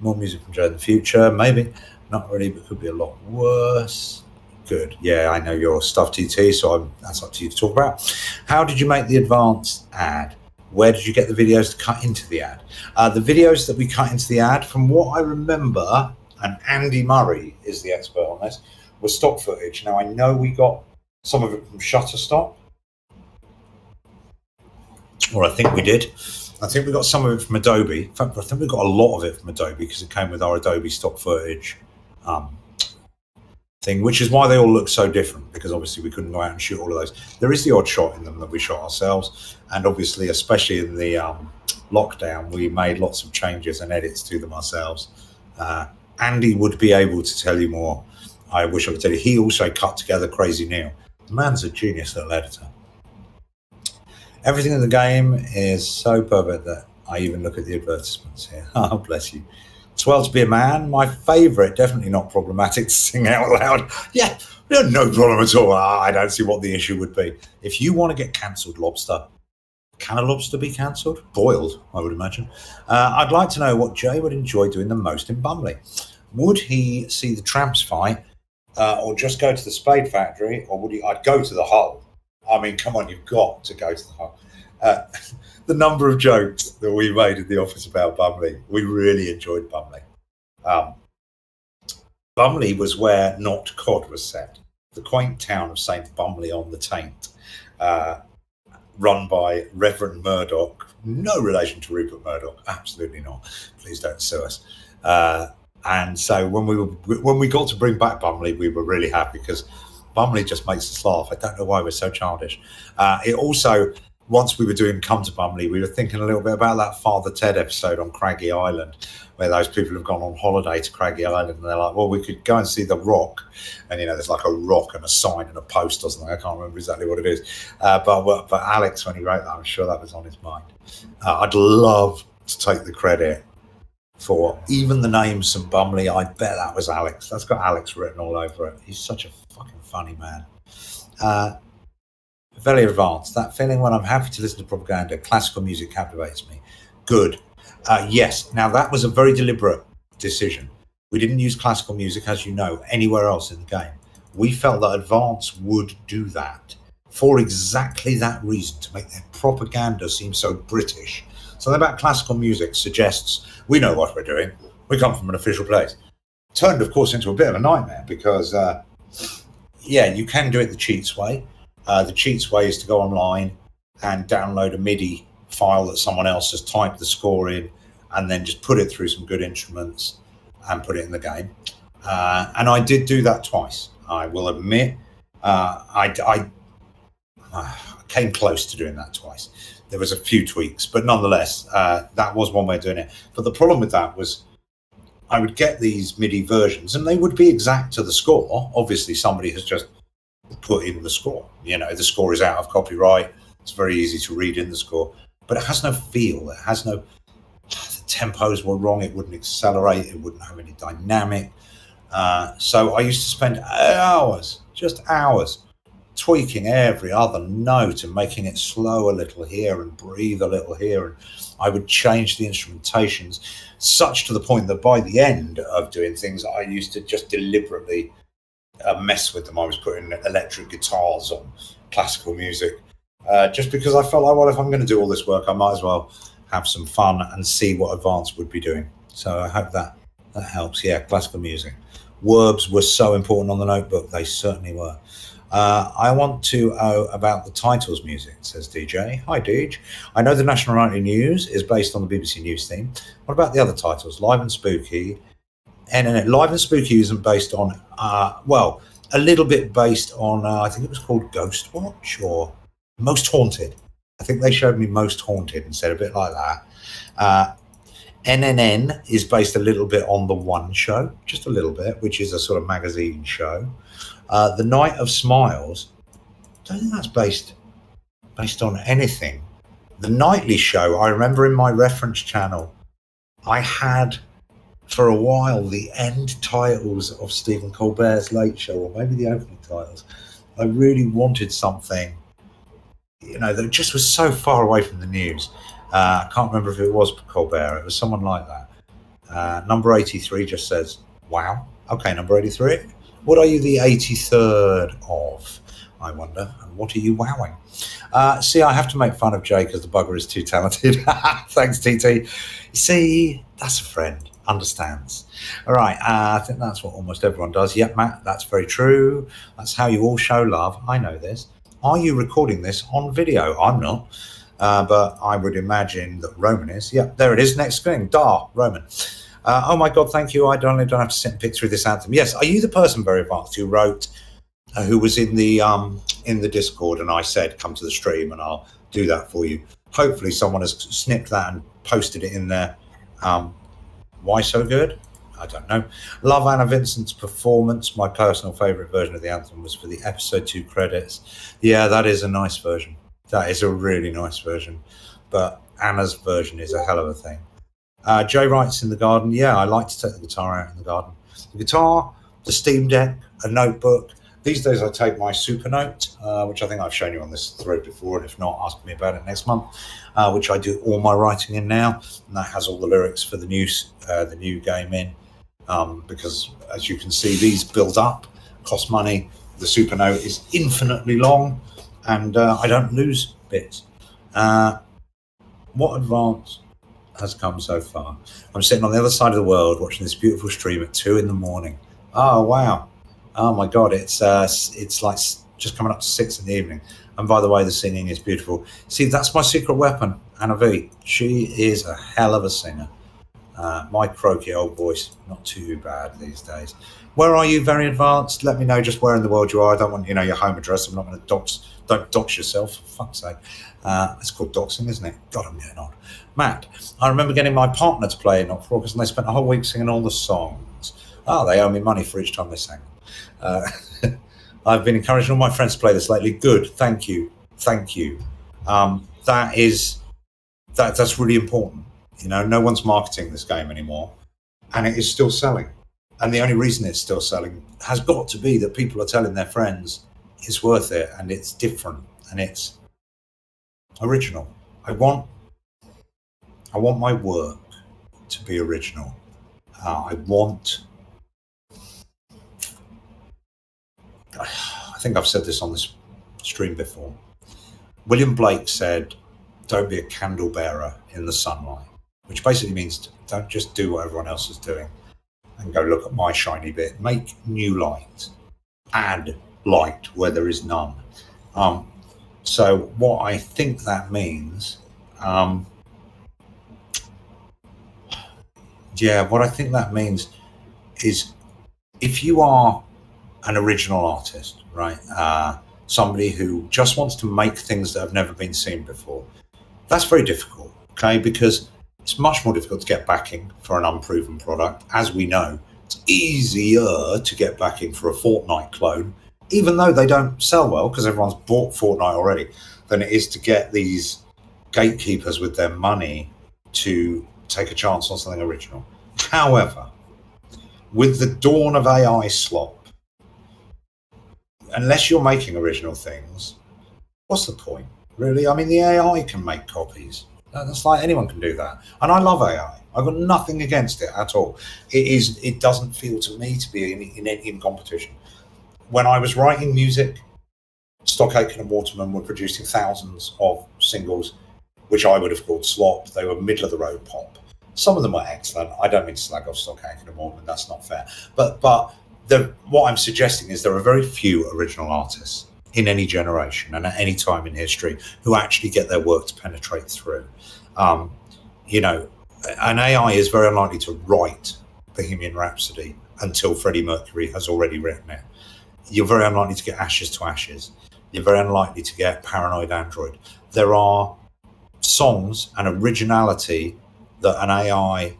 More music from Joe in the future. Maybe. Not really, but could be a lot worse. Good. Yeah, I know your stuff, TT, so that's up to you to talk about. How did you make the advanced ad? Where did you get the videos to cut into the ad? The videos that we cut into the ad, from what I remember, and Andy Murray is the expert on this, was stock footage. Now, I know we got some of it from Shutterstock, or I think we did. I think we got some of it from Adobe. In fact, I think we got a lot of it from Adobe because it came with our Adobe stock footage thing, which is why they all look so different, because obviously we couldn't go out and shoot all of those. There is the odd shot in them that we shot ourselves, and obviously, especially in the lockdown, we made lots of changes and edits to them ourselves. Andy would be able to tell you more. I wish I could tell you. He also cut together Crazy Neil. The man's a genius little editor. Everything in the game is so perfect that I even look at the advertisements here. Oh, bless you. Swell to be a man. My favourite, definitely not problematic to sing out loud. Yeah, no problem at all. I don't see what the issue would be. If you want to get cancelled, Lobster, can a lobster be cancelled? Boiled, I would imagine. I'd like to know what Jay would enjoy doing the most in Bumley. Would he see the Tramps fight, or just go to the Spade Factory, or would he? I'd go to the Hull. I mean, come on, you've got to go to the Hull. The number of jokes that we made in the office about Bumley, we really enjoyed Bumley. Bumley was where Not Cod was set, the quaint town of St. Bumley on the Taint, run by Reverend Murdoch. No relation to Rupert Murdoch, absolutely not. Please don't sue us. And so when we got to bring back Bumley, we were really happy because Bumley just makes us laugh. I don't know why we're so childish. It also, once we were doing Come to Bumley, we were thinking a little bit about that Father Ted episode on Craggy Island, where those people have gone on holiday to Craggy Island and they're like, well, we could go and see the Rock. And, you know, there's like a rock and a sign and a post or something. I can't remember exactly what it is. But Alex, when he wrote that, I'm sure that was on his mind. I'd love to take the credit for even the name St. Bumley. I bet that was Alex. That's got Alex written all over it. He's such a fucking funny man. Very advanced. That feeling when I'm happy to listen to propaganda, classical music captivates me. Good. Yes. Now, that was a very deliberate decision. We didn't use classical music, as you know, anywhere else in the game. We felt that Advance would do that for exactly that reason, to make their propaganda seem so British. Something about classical music suggests we know what we're doing. We come from an official place. Turned, of course, into a bit of a nightmare because, yeah, you can do it the cheats way. The cheats way is to go online and download a MIDI file that someone else has typed the score in and then just put it through some good instruments and put it in the game. And I did do that twice. I will admit, I came close to doing that twice. There was a few tweaks, but nonetheless, that was one way of doing it. But the problem with that was I would get these MIDI versions and they would be exact to the score. Obviously, somebody has just put in the score. You know, the score is out of copyright. It's very easy to read in the score, but it has no feel. It has no, the tempos were wrong. It wouldn't accelerate. It wouldn't have any dynamic. So I used to spend hours, just hours, tweaking every other note and making it slow a little here and breathe a little here. And I would change the instrumentations, such to the point that by the end of doing things, I used to just deliberately mess with them. I was putting electric guitars on classical music, just because I felt like, well, if I'm going to do all this work, I might as well have some fun and see what Advanced would be doing. So I hope that helps. Yeah, classical music. Verbs were so important on the notebook. They certainly were. I want to know about the titles music, says DJ. Hi, DJ. I know the National Nightly News is based on the BBC News theme. What about the other titles? Live and Spooky. And Live and Spooky isn't based on, well, a little bit based on, I think it was called Ghost Watch or Most Haunted. I think they showed me Most Haunted and said a bit like that. NNN is based a little bit on The One Show, just a little bit, which is a sort of magazine show. The Night of Smiles, I don't think that's based on anything. The Nightly Show, I remember in my reference channel, I had for a while the end titles of Stephen Colbert's Late Show, or maybe the opening titles. I really wanted something, that just was so far away from the news. I can't remember if it was Colbert. It was someone like that. Number 83 just says, wow. Okay, number 83. What are you the 83rd of, I wonder? And what are you wowing? See, I have to make fun of Jay because the bugger is too talented. Thanks, TT. See, that's a friend. Understands. All right, I think that's what almost everyone does. Yep, Matt, that's very true. That's how you all show love. I know this. Are you recording this on video? I'm not. But I would imagine that Roman is. Yeah, there it is. Next screen. Roman. Oh my God, thank you. I don't have to sit and pick through this anthem. Yes, are you the person, Very Advanced, who wrote, who was in the Discord, and I said, come to the stream and I'll do that for you. Hopefully someone has snipped that and posted it in there. Why so good? I don't know. Love Anna Vincent's performance. My personal favourite version of the anthem was for the episode 2 credits. Yeah, that is a nice version. That is a really nice version, but Anna's version is a hell of a thing. Jay writes in the garden. Yeah, I like to take the guitar out in the garden. The guitar, the Steam Deck, a notebook. These days I take my Supernote, which I think I've shown you on this thread before, and if not, ask me about it next month, which I do all my writing in now, and that has all the lyrics for the new game in, because as you can see, these build up, cost money. The Supernote is infinitely long, and I don't lose bits. What advance has come so far? I'm sitting on the other side of the world watching this beautiful stream at 2 a.m. Oh wow! Oh my God! It's like just coming up to 6 p.m. And by the way, the singing is beautiful. See, that's my secret weapon, Anna V. She is a hell of a singer. My croaky old voice, not too bad these days. Where are you, Very Advanced? Let me know just where in the world you are. I don't want your home address. I'm not going to don't dox yourself, for fuck's sake. It's called doxing, isn't it? God, I'm getting on. Matt, I remember getting my partner to play Not For August, and they spent a whole week singing all the songs. Oh, they owe me money for each time they sang. I've been encouraging all my friends to play this lately. Good, thank you. That's really important. No one's marketing this game anymore, and it is still selling. And the only reason it's still selling has got to be that people are telling their friends it's worth it, and it's different, and it's original. I want my work to be original. I think I've said this on this stream before. William Blake said, don't be a candle bearer in the sunlight, which basically means don't just do what everyone else is doing and go look at my shiny bit. Make new light. Add light where there is none. So what I think that means, what I think that means is if you are an original artist, right? Somebody who just wants to make things that have never been seen before. That's very difficult, okay? Because it's much more difficult to get backing for an unproven product. As we know, it's easier to get backing for a Fortnite clone, even though they don't sell well because everyone's bought Fortnite already, than it is to get these gatekeepers with their money to take a chance on something original. However, with the dawn of AI slop, unless you're making original things, what's the point, really? I mean, the AI can make copies. That's like anyone can do that, and I love AI. I've got nothing against it at all. It doesn't feel to me to be in competition. When I was writing music, Stock Aitken and Waterman were producing thousands of singles, which I would have called slop. They were middle of the road pop. Some of them were excellent. I don't mean to slag off Stock Aitken and Waterman. That's not fair. But what I'm suggesting is there are very few original artists in any generation and at any time in history who actually get their work to penetrate through. You know, an AI is very unlikely to write Bohemian Rhapsody until Freddie Mercury has already written it. You're very unlikely to get Ashes to Ashes. You're very unlikely to get Paranoid Android. There are songs and originality that an AI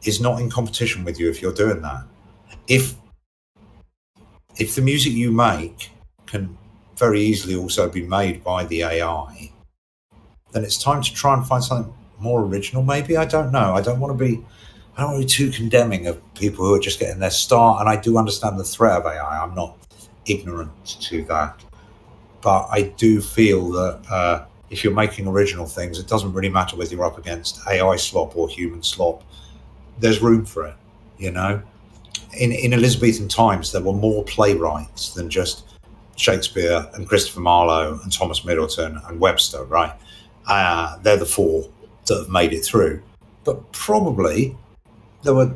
is not in competition with you if you're doing that. If the music you make can very easily also be made by the AI, then it's time to try and find something more original, maybe. I don't know. I don't want to be too condemning of people who are just getting their start, and I do understand the threat of AI. I'm not ignorant to that. But I do feel that if you're making original things, it doesn't really matter whether you're up against AI slop or human slop. There's room for it, you know. In Elizabethan times, there were more playwrights than just Shakespeare and Christopher Marlowe and Thomas Middleton and Webster, right? They're the four that have made it through. But probably there were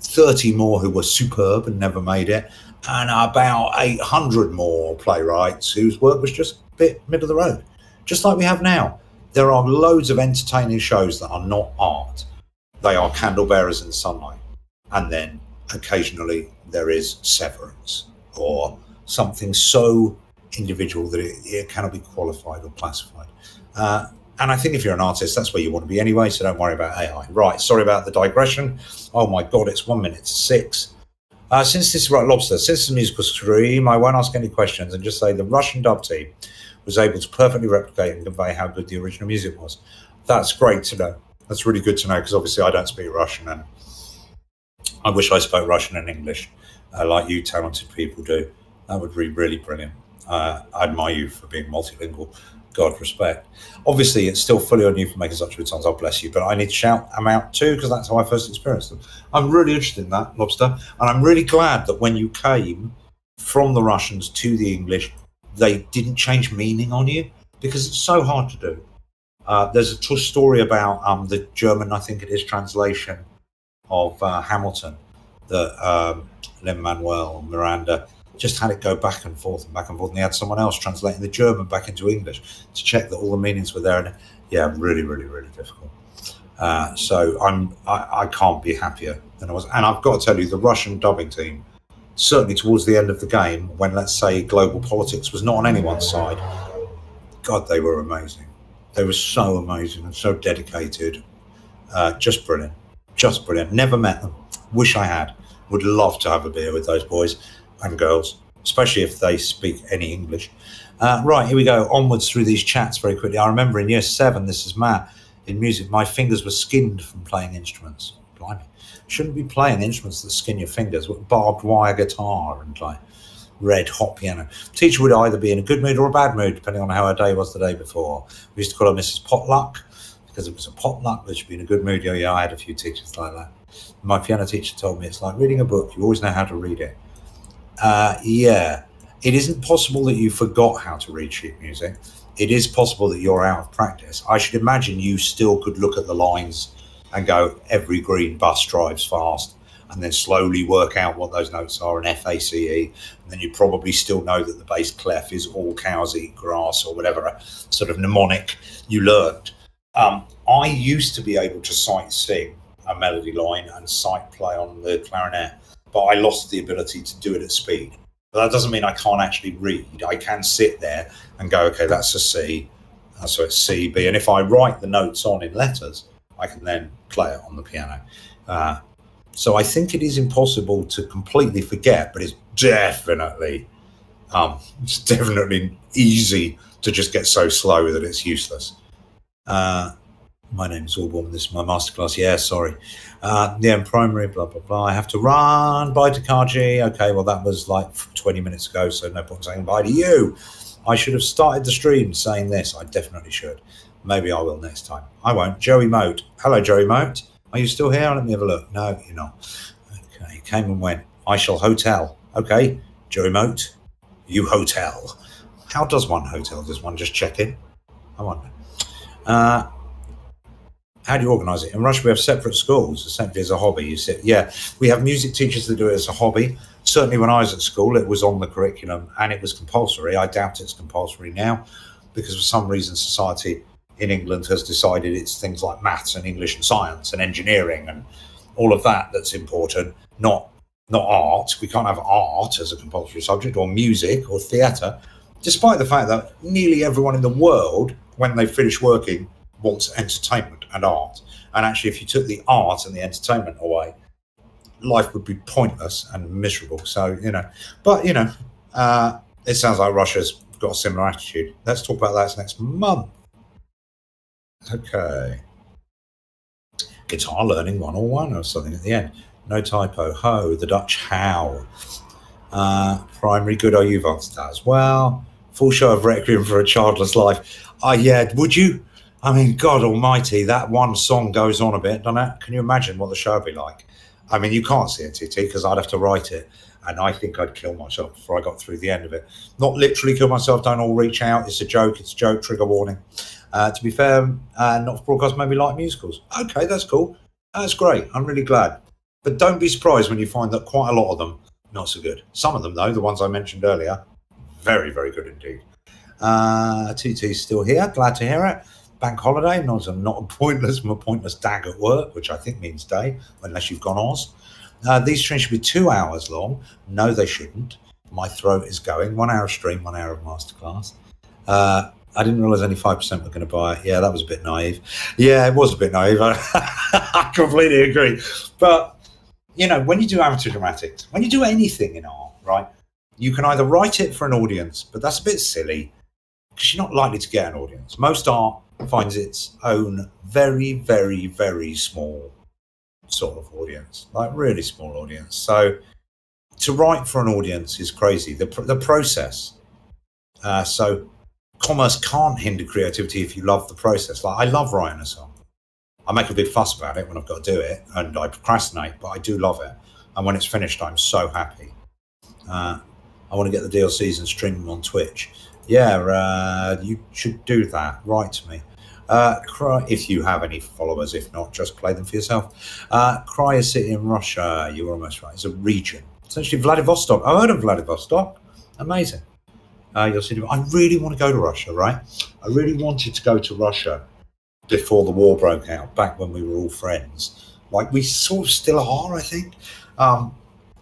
30 more who were superb and never made it, and about 800 more playwrights whose work was just a bit middle of the road, just like we have now. There are loads of entertaining shows that are not art. They are candle bearers in sunlight. And then occasionally there is Severance or something so individual that it cannot be qualified or classified. And I think if you're an artist, that's where you want to be anyway, so don't worry about AI. Right, sorry about the digression. Oh my God, it's 1 minute to 6. Since this is right, Lobster, since it's a musical stream, I won't ask any questions and just say the Russian dub team was able to perfectly replicate and convey how good the original music was. That's great to know. That's really good to know, because obviously I don't speak Russian, and I wish I spoke Russian and English like you talented people do. That would be really brilliant. I admire you for being multilingual. God, respect. Obviously, it's still fully on you for making such good songs. God bless you. But I need to shout them out too, because that's how I first experienced them. I'm really interested in that, Lobster. And I'm really glad that when you came from the Russians to the English, they didn't change meaning on you, because it's so hard to do. There's a true story about the German, I think it is, translation of Hamilton that Lin-Manuel Miranda just had it go back and forth, and they had someone else translating the German back into English to check that all the meanings were there. And yeah, really, really, really difficult. So I can't be happier than I was. And I've got to tell you, the Russian dubbing team, certainly towards the end of the game, when, let's say, global politics was not on anyone's side, God, they were amazing. They were so amazing and so dedicated. Just brilliant. Just brilliant. Never met them. Wish I had. Would love to have a beer with those boys and girls, especially if they speak any English. Right, here we go. Onwards through these chats very quickly. I remember in year 7, this is Matt, in music, my fingers were skinned from playing instruments. Blimey. Shouldn't be playing instruments that skin your fingers. Barbed wire guitar and like red hot piano. Teacher would either be in a good mood or a bad mood, depending on how her day was the day before. We used to call her Mrs. Potluck, because it was a potluck, but she'd be in a good mood. Yeah, I had a few teachers like that. My piano teacher told me it's like reading a book. You always know how to read it. Yeah, it isn't possible that you forgot how to read sheet music. It is possible that you're out of practice. I should imagine you still could look at the lines and go, every green bus drives fast, and then slowly work out what those notes are in FACE. And then you probably still know that the bass clef is all cows eat grass, or whatever sort of mnemonic you learned. I used to be able to sight sing a melody line and sight play on the clarinet, but I lost the ability to do it at speed. But that doesn't mean I can't actually read. I can sit there and go, okay, that's a C, so it's C, B. And if I write the notes on in letters, I can then play it on the piano. So I think it is impossible to completely forget, but it's definitely easy to just get so slow that it's useless. My name's Orbaum. This is my masterclass. Yeah, sorry. Yeah, primary, blah, blah, blah. I have to run. Bye to Kaji. Okay, well, that was like 20 minutes ago, so no point saying bye to you. I should have started the stream saying this. I definitely should. Maybe I will next time. I won't. Joey Moat. Hello, Joey Moat. Are you still here? Let me have a look. No, you're not. Okay, came and went. I shall hotel. Okay, Joey Moat, you hotel. How does one hotel? Does one just check in? I wonder. How do you organise it? In Russia, we have separate schools, essentially as a hobby. You sit, yeah, we have music teachers that do it as a hobby. Certainly when I was at school, it was on the curriculum and it was compulsory. I doubt it's compulsory now because for some reason society in England has decided it's things like maths and English and science and engineering and all of that that's important, not art. We can't have art as a compulsory subject or music or theatre, despite the fact that nearly everyone in the world, when they finish working, wants entertainment and art. And actually, if you took the art and the entertainment away, life would be pointless and miserable. So, but, it sounds like Russia's got a similar attitude. Let's talk about that next month. Okay. Guitar learning 101 or something at the end. No typo. Ho, the Dutch how. Primary, good. You've answered that as well. Full show of Requiem for a Childless Life. Yeah, would you? I mean, God almighty, that one song goes on a bit, doesn't it? Can you imagine what the show would be like? I mean, you can't see it, TT, because I'd have to write it. And I think I'd kill myself before I got through the end of it. Not literally kill myself, don't all reach out. It's a joke, trigger warning. To be fair, not for broadcast, maybe like musicals. Okay, that's cool. That's great. I'm really glad. But don't be surprised when you find that quite a lot of them, not so good. Some of them, though, the ones I mentioned earlier, very, very good indeed. TT's still here. Glad to hear it. Bank holiday, not a pointless dag at work, which I think means day, unless you've gone Oz. These streams should be 2 hours long. No, they shouldn't. My throat is going. 1 hour stream, 1 hour of masterclass. I didn't realise only 5% were going to buy it. Yeah, that was a bit naive. Yeah, it was a bit naive. I completely agree. But, when you do amateur dramatics, when you do anything in art, right, you can either write it for an audience, but that's a bit silly because you're not likely to get an audience. Most art finds its own very, very, very small sort of audience, like really small audience. So to write for an audience is crazy. The process. So commerce can't hinder creativity if you love the process. Like I love writing a song. I make a big fuss about it when I've got to do it and I procrastinate, but I do love it. And when it's finished, I'm so happy. I want to get the DLCs and stream them on Twitch. Yeah, you should do that. Write to me. Cry, if you have any followers. If not, just play them for yourself. Cry is city in Russia. You're almost right. It's a region. Essentially, Vladivostok. I heard of Vladivostok. Amazing. You'll see. I really want to go to Russia, right? I really wanted to go to Russia before the war broke out, back when we were all friends. Like we sort of still are, I think.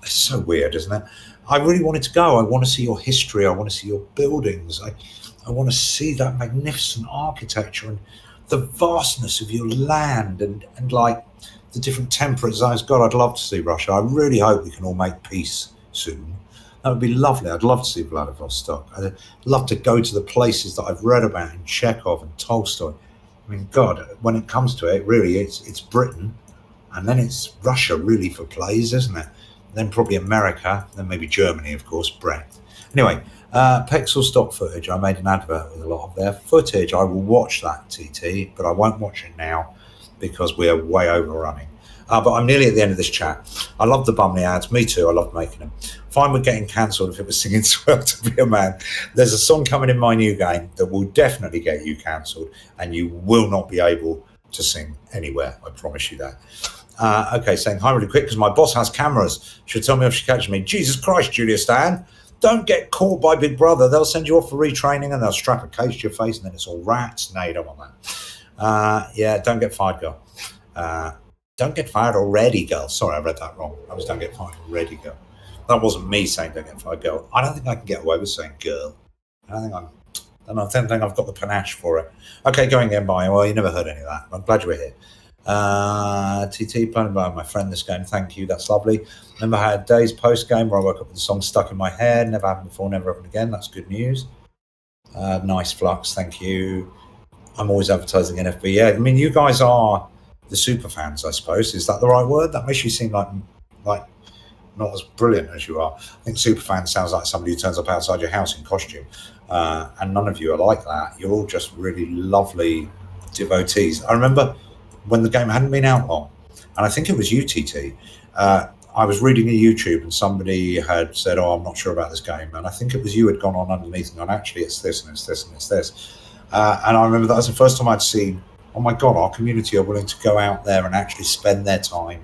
It's so weird, isn't it? I really wanted to go. I want to see your history. I want to see your buildings. I want to see that magnificent architecture and the vastness of your land and like the different temperate zones. God, I'd love to see Russia. I really hope we can all make peace soon. That would be lovely. I'd love to see Vladivostok. I'd love to go to the places that I've read about in Chekhov and Tolstoy. I mean, God, when it comes to it, really, it's Britain and then it's Russia really for plays, isn't it? Then probably America, then maybe Germany, of course, Brett. Anyway, Pexel stock footage. I made an advert with a lot of their footage. I will watch that, TT, but I won't watch it now because we're way overrunning. But I'm nearly at the end of this chat. I love the Bumley ads. Me too. I love making them. Fine with getting cancelled if it was singing Swell to Be a Man. There's a song coming in my new game that will definitely get you cancelled and you will not be able to sing anywhere. I promise you that. Okay, saying hi really quick because my boss has cameras. She'll tell me if she catches me. Jesus Christ, Julia Stan. Don't get caught by Big Brother. They'll send you off for retraining and they'll strap a case to your face and then it's all rats. No, you don't want that. Yeah, don't get fired, girl. Don't get fired already, girl. Sorry, I read that wrong. I was don't get fired already, girl. That wasn't me saying don't get fired, girl. I don't think I can get away with saying girl. I don't think I've got the panache for it. Okay, going again by. Well, you never heard any of that. I'm glad you were here. TT playing by my friend this game. Thank you. That's lovely. Never had days post game where I woke up with the song stuck in my head. Never happened before. Never happened again. That's good news. Nice flux. Thank you. I'm always advertising NFB. Yeah, I mean, you guys are the super fans, I suppose. Is that the right word? That makes you seem like not as brilliant as you are. I think super fan sounds like somebody who turns up outside your house in costume, and none of you are like that. You're all just really lovely devotees. I remember when the game hadn't been out long, and I think it was you, TT. I was reading a YouTube and somebody had said, "Oh, I'm not sure about this game," and I think it was you had gone on underneath and gone, "Actually, it's this and it's this and it's this." And I remember that was the first time I'd seen, "Oh my God, our community are willing to go out there and actually spend their time,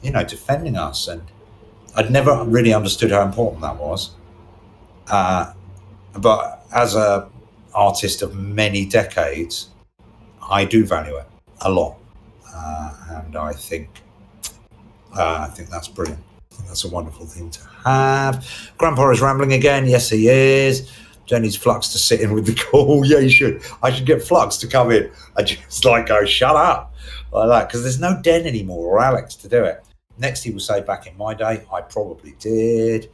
defending us." And I'd never really understood how important that was. But as a artist of many decades, I do value it a lot. And I think that's brilliant. I think that's a wonderful thing to have. Grandpa is rambling again. Yes, he is. Joe needs Flux to sit in with the call. Yeah, you should. I should get Flux to come in and just go, shut up, like that, because there's no Den anymore or Alex to do it. Next, he will say, back in my day, I probably did.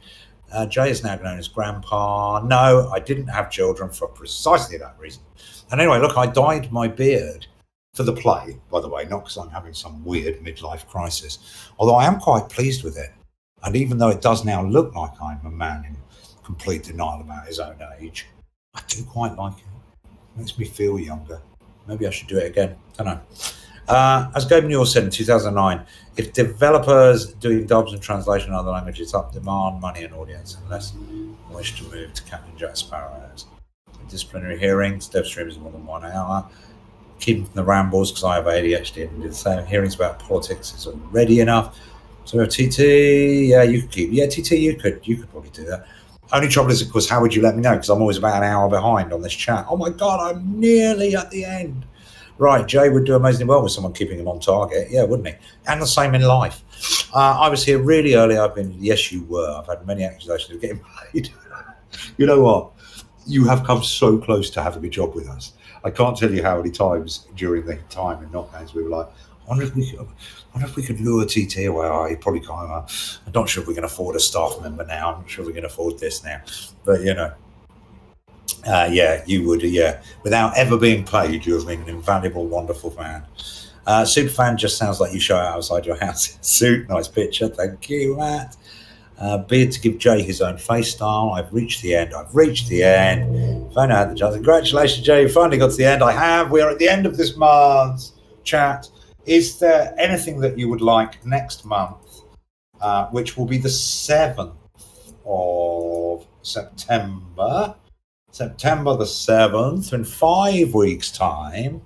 Jay is now known as Grandpa. No, I didn't have children for precisely that reason. And anyway, look, I dyed my beard for the play, by the way, not because I'm having some weird midlife crisis, although I am quite pleased with it. And even though it does now look like I'm a man in complete denial about his own age, I do quite like it. It makes me feel younger. Maybe I should do it again. I don't know. As Gabe Newell said in 2009, if developers doing dubs and translation in other languages up demand, money and audience, unless wish to move to Captain Jack Sparrow's. Disciplinary hearings, dev streams more than 1 hour. Keep from the rambles because I have ADHD and do the same. Hearings about politics is already enough. So TT, yeah, you could keep. Yeah, TT, you could probably do that. Only trouble is, of course, how would you let me know? Because I'm always about an hour behind on this chat. Oh my God, I'm nearly at the end. Right, Jay would do amazingly well with someone keeping him on target. Yeah, wouldn't he? And the same in life. I was here really early. Yes, you were. I've had many accusations of getting paid. You know what? You have come so close to having a job with us. I can't tell you how many times during the time in Notgames we were like, I wonder if we could lure TT away. Oh, he probably can't. I'm not sure if we can afford a staff member now. I'm not sure we can afford this now. But, yeah, you would. Yeah, without ever being paid, you have been an invaluable, wonderful fan. Superfan just sounds like you show out outside your house in a suit. Nice picture. Thank you, Matt. Beard to give Jay his own face style. I've reached the end. If I know had the chance. Congratulations, Jay. You finally got to the end. I have. We are at the end of this month's chat. Is there anything that you would like next month, which will be the 7th of September? September the 7th, in 5 weeks' time.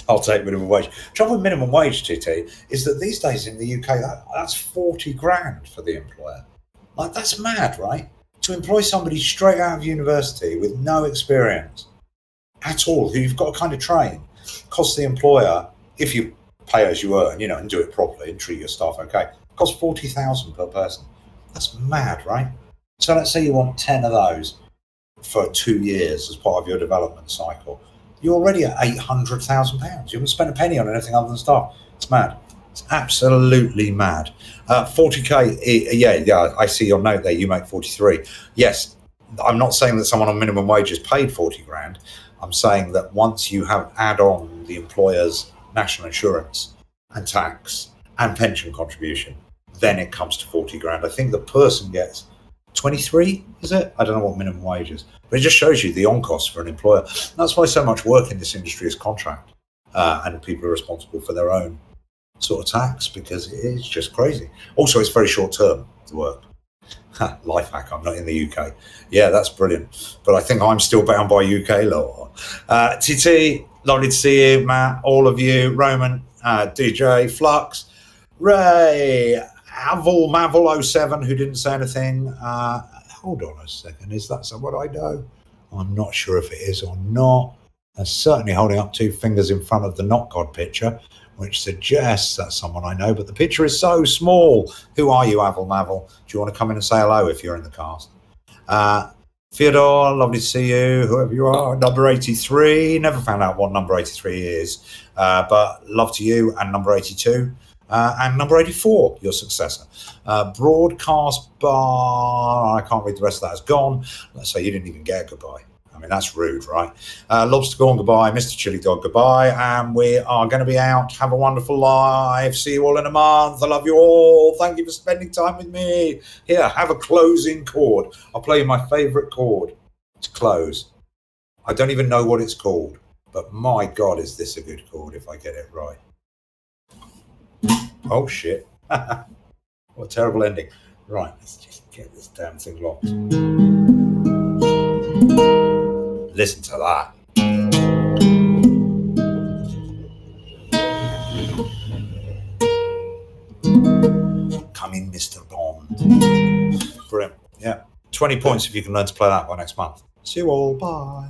I'll take minimum wage. Trouble with minimum wage, TT, is that these days in the UK, that's 40 grand for the employer. Like, that's mad, right? To employ somebody straight out of university with no experience at all, who you've got to kind of train, costs the employer, if you pay as you earn, and do it properly and treat your staff okay, costs 40,000 per person. That's mad, right? So let's say you want 10 of those for 2 years as part of your development cycle. You're already at £800,000. You haven't spent a penny on anything other than staff. It's mad. It's absolutely mad. 40k, yeah, I see your note there. You make 43. Yes, I'm not saying that someone on minimum wage is paid 40 grand. I'm saying that once you have add on the employer's national insurance and tax and pension contribution, then it comes to 40 grand. I think the person gets 23, is it? I don't know what minimum wage is, but it just shows you the on cost for an employer. That's why so much work in this industry is contract, and people are responsible for their own sort of tax, because it's just crazy. Also, it's very short term, the work. Life hack, I'm not in the UK. Yeah, that's brilliant. But I think I'm still bound by UK law. TT, lovely to see you, Matt, all of you, Roman, DJ, Flux, Ray, Mavel07, who didn't say anything. Hold on a second. Is that someone I know? I'm not sure if it is or not. I'm certainly holding up 2 fingers in front of the Not God picture, which suggests that's someone I know, but the picture is so small. Who are you, Mavel? Do you want to come in and say hello if you're in the cast? Theodore, lovely to see you, whoever you are. Number 83, never found out what number 83 is, but love to you, and number 82. And number 84, your successor. Broadcast bar, I can't read the rest of that, is gone. Let's say you didn't even get a goodbye. mean, that's rude, right? Lobster Gorn, goodbye. Mr. Chili Dog, goodbye. And we are going to be out. Have a wonderful life. See you all in a month. I love you all. Thank you for spending time with me. Here, have a closing chord. I'll play you my favourite chord to close. I don't even know what it's called, but my God, is this a good chord if I get it right. Oh, shit. What a terrible ending. Right, let's just get this damn thing locked. Listen to that. Come in, Mr. Bond. Brilliant. Yeah. 20 points if you can learn to play that by next month. See you all. Bye.